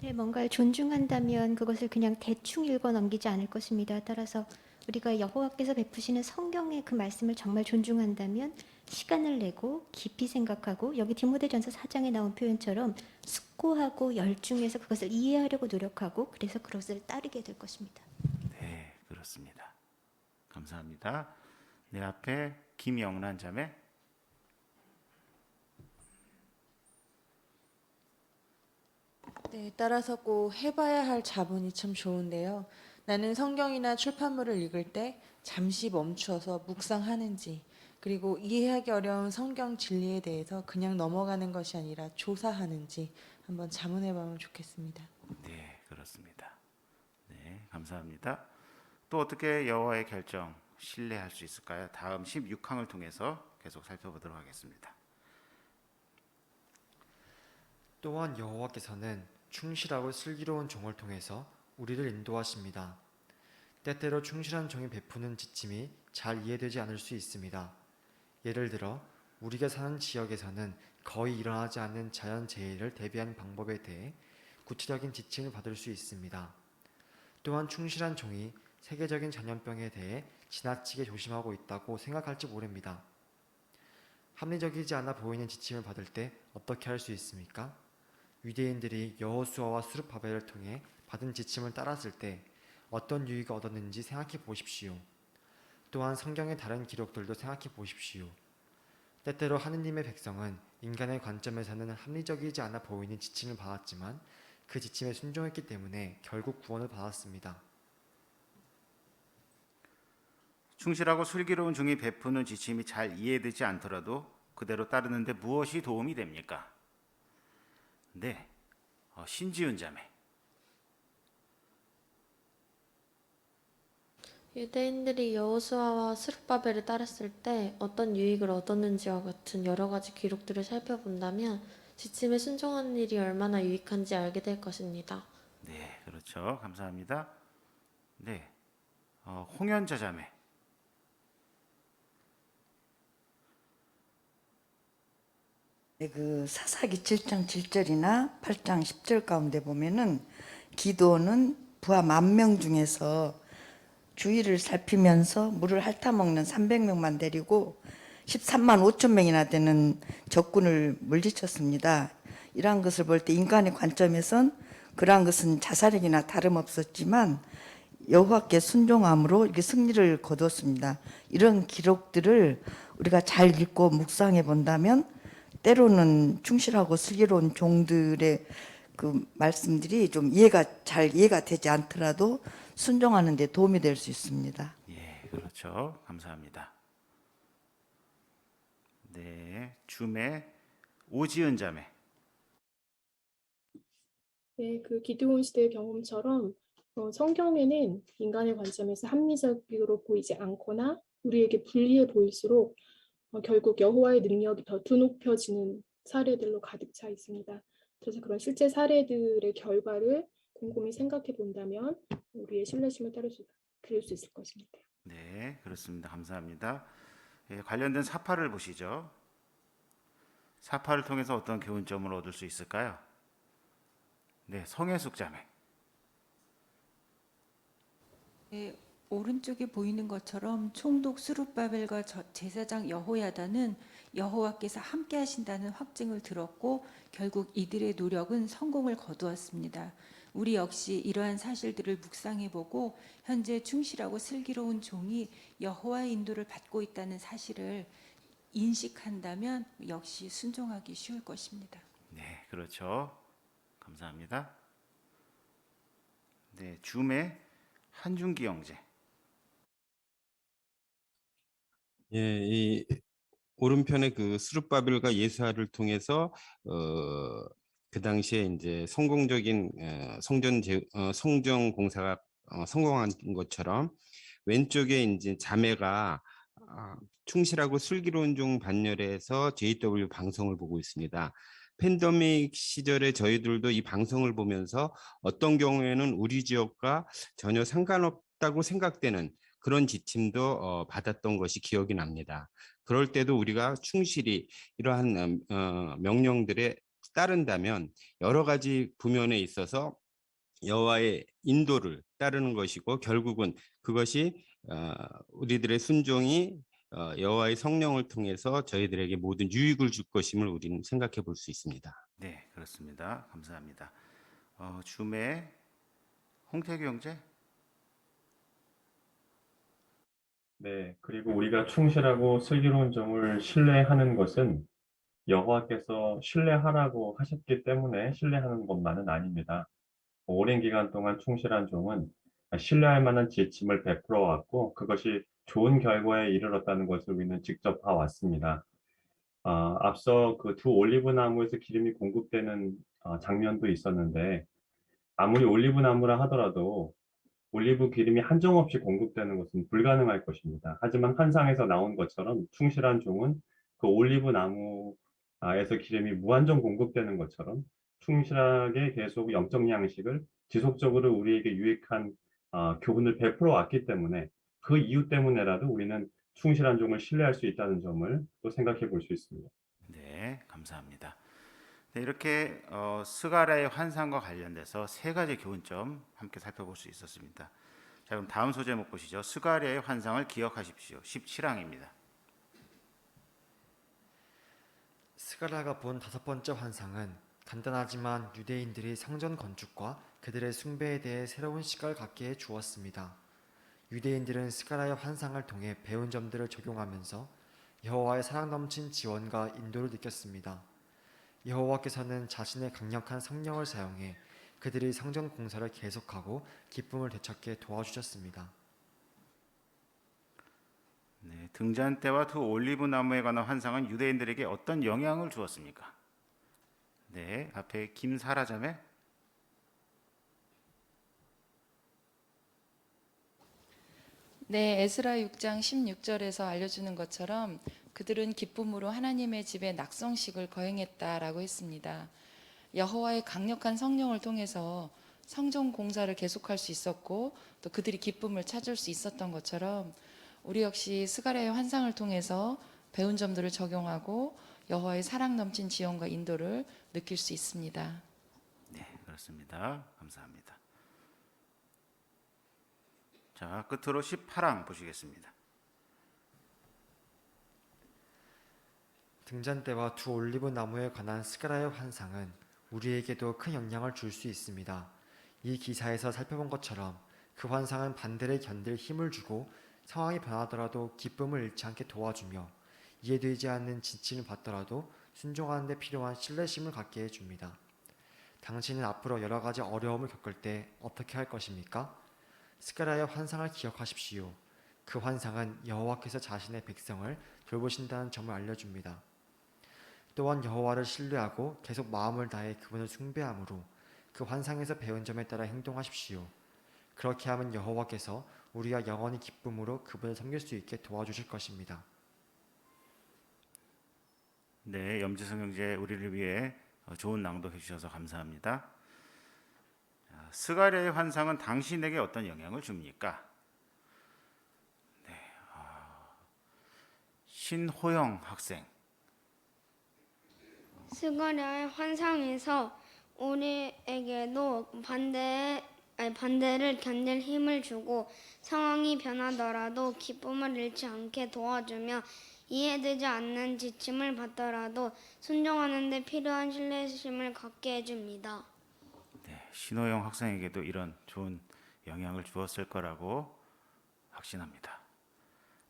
네, 뭔가를 존중한다면 그것을 그냥 대충 읽어 넘기지 않을 것입니다. 따라서 우리가 여호와께서 베푸시는 성경의 그 말씀을 정말 존중한다면 시간을 내고 깊이 생각하고 여기 디모데전서 4장에 나온 표현처럼 숙고하고 열중해서 그것을 이해하려고 노력하고 그래서 그것을 따르게 될 것입니다. 네, 그렇습니다. 감사합니다. 내 앞에 김영란 자매. 네, 따라서 꼭 해봐야 할 자본이 참 좋은데요. 나는 성경이나 출판물을 읽을 때 잠시 멈추어서 묵상하는지, 그리고 이해하기 어려운 성경 진리에 대해서 그냥 넘어가는 것이 아니라 조사하는지 한번 자문해보면 좋겠습니다. 네, 그렇습니다. 네, 감사합니다. 또 어떻게 여호와의 결정 신뢰할 수 있을까요? 다음 16항을 통해서 계속 살펴보도록 하겠습니다. 또한 여호와께서는 충실하고 슬기로운 종을 통해서 우리를 인도하십니다. 때때로 충실한 종이 베푸는 지침이 잘 이해되지 않을 수 있습니다. 예를 들어 우리가 사는 지역에서는 거의 일어나지 않는 자연재해를 대비하는 방법에 대해 구체적인 지침을 받을 수 있습니다. 또한 충실한 종이 세계적인 전염병에 대해 지나치게 조심하고 있다고 생각할지 모릅니다. 합리적이지 않아 보이는 지침을 받을 때 어떻게 할 수 있습니까? 유대인들이 여호수아와 스룹바벨을 통해 받은 지침을 따랐을 때 어떤 유익을 얻었는지 생각해 보십시오. 또한 성경의 다른 기록들도 생각해 보십시오. 때때로 하느님의 백성은 인간의 관점에서는 합리적이지 않아 보이는 지침을 받았지만 그 지침에 순종했기 때문에 결국 구원을 받았습니다. 충실하고 슬기로운 종이 베푸는 지침이 잘 이해되지 않더라도 그대로 따르는데 무엇이 도움이 됩니까? 네, 신지윤 자매. 유대인들이 여호수아와 스룹바벨을 따랐을 때 어떤 유익을 얻었는지와 같은 여러 가지 기록들을 살펴본다면 지침에 순종하는 일이 얼마나 유익한지 알게 될 것입니다. 네, 그렇죠. 감사합니다. 네, 홍연자 자매. 네, 그 사사기 7장 7절이나 8장 10절 가운데 보면은 기도는 부하 10,000명 중에서 주위를 살피면서 물을 핥아먹는 300명만 데리고 13만 5천 명이나 되는 적군을 물리쳤습니다. 이러한 것을 볼 때 인간의 관점에선 그러한 것은 자살행위나 다름없었지만 여호와께 순종함으로 이렇게 승리를 거두었습니다. 이런 기록들을 우리가 잘 읽고 묵상해 본다면 때로는 충실하고 슬기로운 종들의 그 말씀들이 좀 잘 이해가 되지 않더라도 순종하는 데 도움이 될 수 있습니다. 예, 그렇죠. 감사합니다. 네, 줌의 오지은 자매. 네, 그 기드온 시대의 경험처럼 성경에는 인간의 관점에서 합리적으로 보이지 않거나 우리에게 불리해 보일수록 결국 여호와의 능력이 더 드높여지는 사례들로 가득 차 있습니다. 그래서 그런 실제 사례들의 결과를 곰곰이 생각해 본다면 우리의 신뢰심을 기를 수 있을 것입니다. 네, 그렇습니다. 감사합니다. 예, 관련된 사파를 보시죠. 사파를 통해서 어떤 교훈점을 얻을 수 있을까요? 네, 성혜숙 자매. 네, 오른쪽에 보이는 것처럼 총독 스룹바벨과 제사장 여호야다는 여호와께서 함께 하신다는 확증을 들었고 결국 이들의 노력은 성공을 거두었습니다. 우리 역시 이러한 사실들을 묵상해보고 현재 충실하고 슬기로운 종이 여호와의 인도를 받고 있다는 사실을 인식한다면 역시 순종하기 쉬울 것입니다. 네, 그렇죠. 감사합니다. 네, 줌의 한준기 형제. 예, 이 오른편에 그 스룹바벨과 예수아를 통해서 그 당시에 이제 성공적인 성전 공사가 성공한 것처럼 왼쪽에 이제 자매가 충실하고 슬기로운 종 반열에서 JW 방송을 보고 있습니다. 팬데믹 시절에 저희들도 이 방송을 보면서 어떤 경우에는 우리 지역과 전혀 상관없다고 생각되는 그런 지침도 받았던 것이 기억이 납니다. 그럴 때도 우리가 충실히 이러한 명령들에 따른다면 여러 가지 부면에 있어서 여호와의 인도를 따르는 것이고 결국은 그것이 우리들의 순종이 여호와의 성령을 통해서 저희들에게 모든 유익을 줄 것임을 우리는 생각해 볼 수 있습니다. 네, 그렇습니다. 감사합니다. 줌에 홍태규 형제. 네, 그리고 우리가 충실하고 슬기로운 종을 신뢰하는 것은 여호와께서 신뢰하라고 하셨기 때문에 신뢰하는 것만은 아닙니다. 오랜 기간 동안 충실한 종은 신뢰할 만한 지침을 베풀어 왔고 그것이 좋은 결과에 이르렀다는 것을 우리는 직접 봐왔습니다. 앞서 그 두 올리브 나무에서 기름이 공급되는 장면도 있었는데 아무리 올리브 나무라 하더라도 올리브 기름이 한정없이 공급되는 것은 불가능할 것입니다. 하지만 환상에서 나온 것처럼 충실한 종은 그 올리브 나무에서 기름이 무한정 공급되는 것처럼 충실하게 계속 영적 양식을 지속적으로 우리에게 유익한 교훈을 베풀어 왔기 때문에 그 이유 때문에라도 우리는 충실한 종을 신뢰할 수 있다는 점을 또 생각해 볼 수 있습니다. 네, 감사합니다. 네, 이렇게 스가랴의 환상과 관련돼서 세 가지 교훈점 함께 살펴볼 수 있었습니다. 자, 그럼 다음 소제목 보시죠. 스가랴의 환상을 기억하십시오. 17항입니다. 스가랴가 본 다섯 번째 환상은 간단하지만 유대인들이 성전 건축과 그들의 숭배에 대해 새로운 시각을 갖게 해 주었습니다. 유대인들은 스가랴의 환상을 통해 배운 점들을 적용하면서 여호와의 사랑 넘친 지원과 인도를 느꼈습니다. 여호와께서는 자신의 강력한 성령을 사용해 그들이 성전 공사를 계속하고 기쁨을 되찾게 도와주셨습니다. 네, 등잔대와 두 올리브 나무에 관한 환상은 유대인들에게 어떤 영향을 주었습니까? 네, 앞에 김사라 자매. 네, 에스라 6장 16절에서 알려주는 것처럼 그들은 기쁨으로 하나님의 집에 낙성식을 거행했다라고 했습니다. 여호와의 강력한 성령을 통해서 성전 공사를 계속할 수 있었고 또 그들이 기쁨을 찾을 수 있었던 것처럼 우리 역시 스가랴의 환상을 통해서 배운 점들을 적용하고 여호와의 사랑 넘친 지원과 인도를 느낄 수 있습니다. 네, 그렇습니다. 감사합니다. 자, 끝으로 18항 보시겠습니다. 등잔대와 두 올리브 나무에 관한 스가랴의 환상은 우리에게도 큰 영향을 줄 수 있습니다. 이 기사에서 살펴본 것처럼 그 환상은 반대를 견딜 힘을 주고 상황이 변하더라도 기쁨을 잃지 않게 도와주며 이해되지 않는 지침을 받더라도 순종하는 데 필요한 신뢰심을 갖게 해줍니다. 당신은 앞으로 여러 가지 어려움을 겪을 때 어떻게 할 것입니까? 스가랴의 환상을 기억하십시오. 그 환상은 여호와께서 자신의 백성을 돌보신다는 점을 알려줍니다. 또한 여호와를 신뢰하고 계속 마음을 다해 그분을 숭배함으로 그 환상에서 배운 점에 따라 행동하십시오. 그렇게 하면 여호와께서 우리가 영원히 기쁨으로 그분을 섬길 수 있게 도와주실 것입니다. 네, 염지성 형제 우리를 위해 좋은 낭독해 주셔서 감사합니다. 스가랴의 환상은 당신에게 어떤 영향을 줍니까? 네, 신호영 학생. 스가랴의 환상에서 우리에게도 반대를 견딜 힘을 주고 상황이 변하더라도 기쁨을 잃지 않게 도와주며 이해되지 않는 지침을 받더라도 순종하는 데 필요한 신뢰심을 갖게 해줍니다. 네, 신호영 학생에게도 이런 좋은 영향을 주었을 거라고 확신합니다.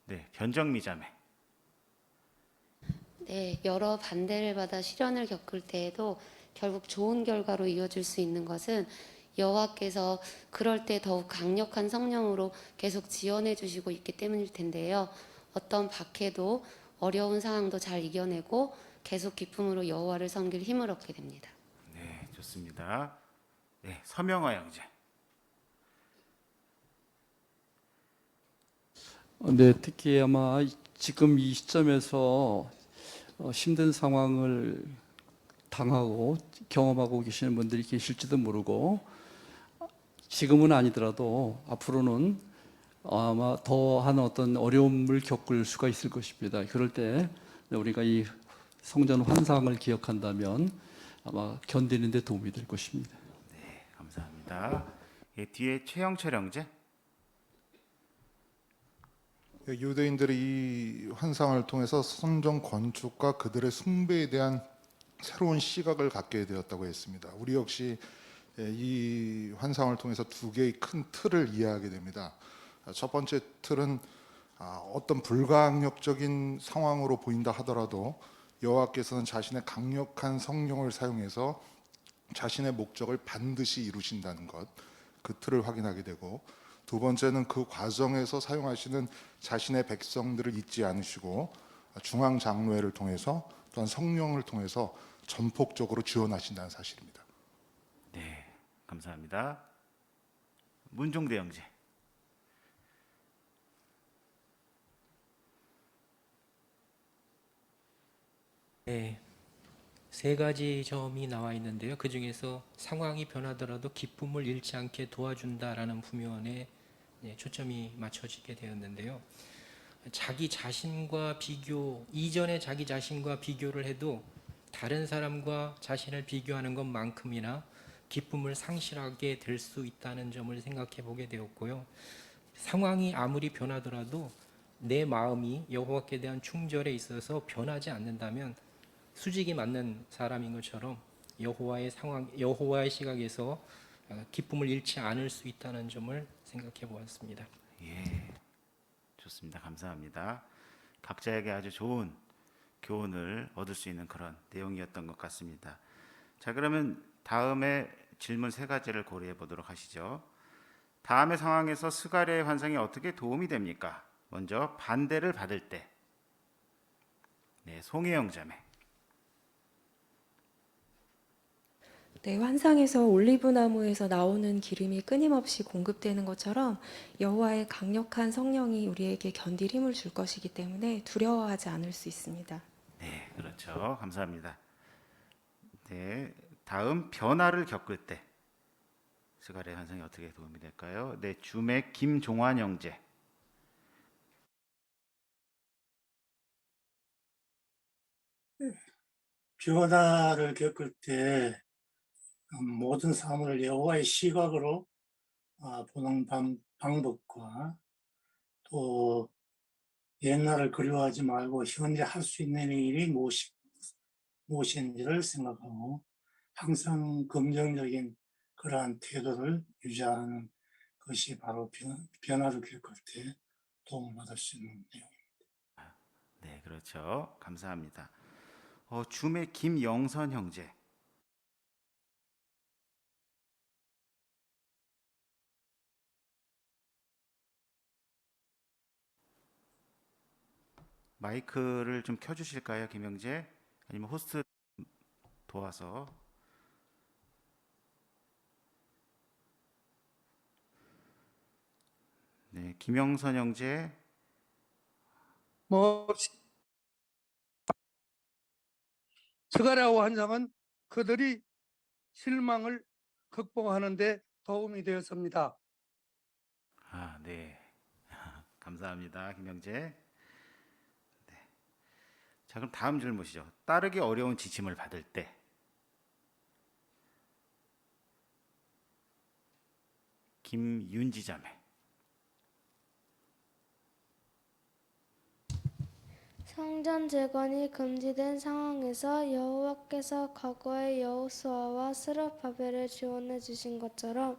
네, 변정미 자매. 네, 여러 반대를 받아 시련을 겪을 때에도 결국 좋은 결과로 이어질 수 있는 것은 여호와께서 그럴 때 더욱 강력한 성령으로 계속 지원해 주시고 있기 때문일 텐데요. 어떤 박해도 어려운 상황도 잘 이겨내고 계속 기쁨으로 여호와를 섬길 힘을 얻게 됩니다. 네, 좋습니다. 네, 서명화 형제. 네, 특히 아마 지금 이 시점에서 힘든 상황을 당하고 경험하고 계시는 분들이 계실지도 모르고 지금은 아니더라도 앞으로는 아마 더한 어떤 어려움을 겪을 수가 있을 것입니다. 그럴 때 우리가 이 성전 환상을 기억한다면 아마 견디는 데 도움이 될 것입니다. 네, 감사합니다. 예, 뒤에 최영철 형제. 유대인들이 이 환상을 통해서 성전 건축과 그들의 숭배에 대한 새로운 시각을 갖게 되었다고 했습니다. 우리 역시 이 환상을 통해서 두 개의 큰 틀을 이해하게 됩니다. 첫 번째 틀은 어떤 불가항력적인 상황으로 보인다 하더라도 여호와께서는 자신의 강력한 성령을 사용해서 자신의 목적을 반드시 이루신다는 것, 그 틀을 확인하게 되고, 두 번째는 그 과정에서 사용하시는 자신의 백성들을 잊지 않으시고 중앙장로회를 통해서 또한 성령을 통해서 전폭적으로 지원하신다는 사실입니다. 네, 감사합니다. 문종대 형제. 네, 세 가지 점이 나와 있는데요. 그 중에서 상황이 변하더라도 기쁨을 잃지 않게 도와준다라는 부면에 초점이 맞춰지게 되었는데요. 자기 자신과 비교, 이전에 자기 자신과 비교를 해도 다른 사람과 자신을 비교하는 것만큼이나 기쁨을 상실하게 될 수 있다는 점을 생각해 보게 되었고요. 상황이 아무리 변하더라도 내 마음이 여호와께 대한 충절에 있어서 변하지 않는다면 수직이 맞는 사람인 것처럼 여호와의 시각에서 기쁨을 잃지 않을 수 있다는 점을 생각해 보았습니다. 예, 좋습니다. 감사합니다. 각자에게 아주 좋은 교훈을 얻을 수 있는 그런 내용이었던 것 같습니다. 자, 그러면 다음에 질문 세 가지를 고려해 보도록 하시죠. 다음의 상황에서 스가랴의 환상이 어떻게 도움이 됩니까? 먼저 반대를 받을 때. 네, 송혜영 자매. 네, 환상에서 올리브나무에서 나오는 기름이 끊임없이 공급되는 것처럼 여호와의 강력한 성령이 우리에게 견딜 힘을 줄 것이기 때문에 두려워하지 않을 수 있습니다. 네, 그렇죠. 감사합니다. 네, 다음 변화를 겪을 때 스가랴의 환상이 어떻게 도움이 될까요? 네, 줌의 김종환 형제. 변화를 겪을 때 모든 사물을 여호와의 시각으로 보는 방법과 또 옛날을 그리워하지 말고 현재 할 수 있는 일이 무엇인지를 생각하고 항상 긍정적인 그러한 태도를 유지하는 것이 바로 변화를 겪을 때 도움을 받을 수 있는 내용입니다. 네, 그렇죠. 감사합니다. 줌의 김영선 형제. 마이크를 좀 켜주실까요, 김영재? 아니면 호스트 도와서. 네, 김영선 형제. 스가랴 환상은 그들이 실망을 극복하는 데 도움이 되었습니다. 네. 감사합니다, 김영재. 네. 자, 그럼 다음 질문이죠. 따르기 어려운 지침을 받을 때. 김윤지 자매. 성전 재건이 금지된 상황에서 여호와께서 과거의 여호수아와 스룹바벨을 지원해 주신 것처럼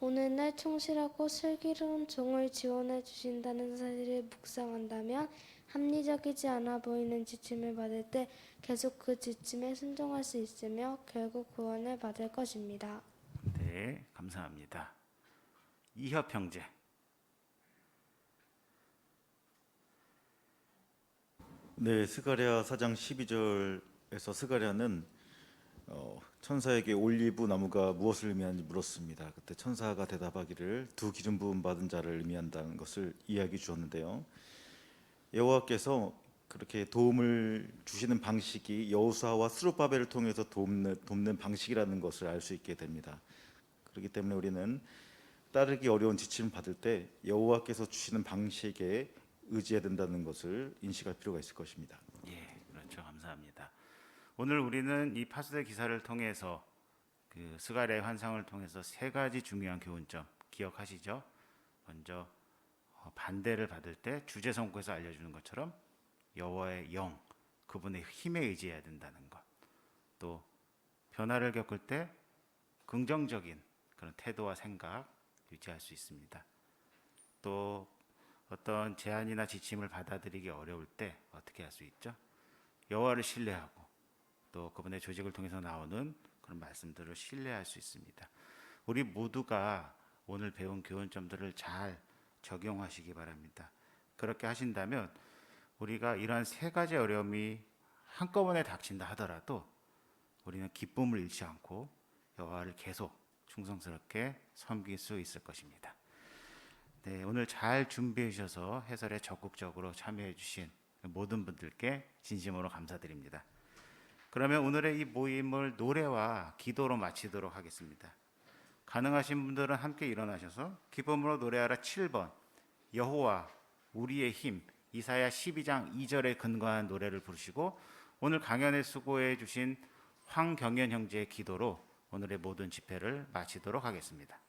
오늘날 충실하고 슬기로운 종을 지원해 주신다는 사실을 묵상한다면 합리적이지 않아 보이는 지침을 받을 때 계속 그 지침에 순종할 수 있으며 결국 구원을 받을 것입니다. 네, 감사합니다. 이협 형제. 네, 스가랴 4장 12절에서 스가랴는 천사에게 올리브 나무가 무엇을 의미하는지 물었습니다. 그때 천사가 대답하기를 두 기름 부음 받은 자를 의미한다는 것을 이야기 주었는데요. 여호와께서 그렇게 도움을 주시는 방식이 여호수아와 스룹바벨을 통해서 돕는 방식이라는 것을 알 수 있게 됩니다. 그렇기 때문에 우리는 따르기 어려운 지침을 받을 때 여호와께서 주시는 방식에 의지해야 된다는 것을 인식할 필요가 있을 것입니다. 예, 그렇죠. 감사합니다. 오늘 우리는 이 파수대 기사를 통해서 그 스가랴의 환상을 통해서 세 가지 중요한 교훈점 기억하시죠? 먼저 반대를 받을 때 주제성구에서 알려주는 것처럼 여호와의 영, 그분의 힘에 의지해야 된다는 것. 또 변화를 겪을 때 긍정적인 그런 태도와 생각 유지할 수 있습니다. 또 어떤 제안이나 지침을 받아들이기 어려울 때 어떻게 할 수 있죠? 여호와를 신뢰하고 또 그분의 조직을 통해서 나오는 그런 말씀들을 신뢰할 수 있습니다. 우리 모두가 오늘 배운 교훈점들을 잘 적용하시기 바랍니다. 그렇게 하신다면 우리가 이러한 세 가지 어려움이 한꺼번에 닥친다 하더라도 우리는 기쁨을 잃지 않고 여호와를 계속 충성스럽게 섬길 수 있을 것입니다. 네, 오늘 잘 준비해 주셔서 해설에 적극적으로 참여해 주신 모든 분들께 진심으로 감사드립니다. 그러면 오늘의 이 모임을 노래와 기도로 마치도록 하겠습니다. 가능하신 분들은 함께 일어나셔서 기쁨으로 노래하라 7번 여호와 우리의 힘 이사야 12장 2절에 근거한 노래를 부르시고 오늘 강연에 수고해 주신 황경현 형제의 기도로 오늘의 모든 집회를 마치도록 하겠습니다.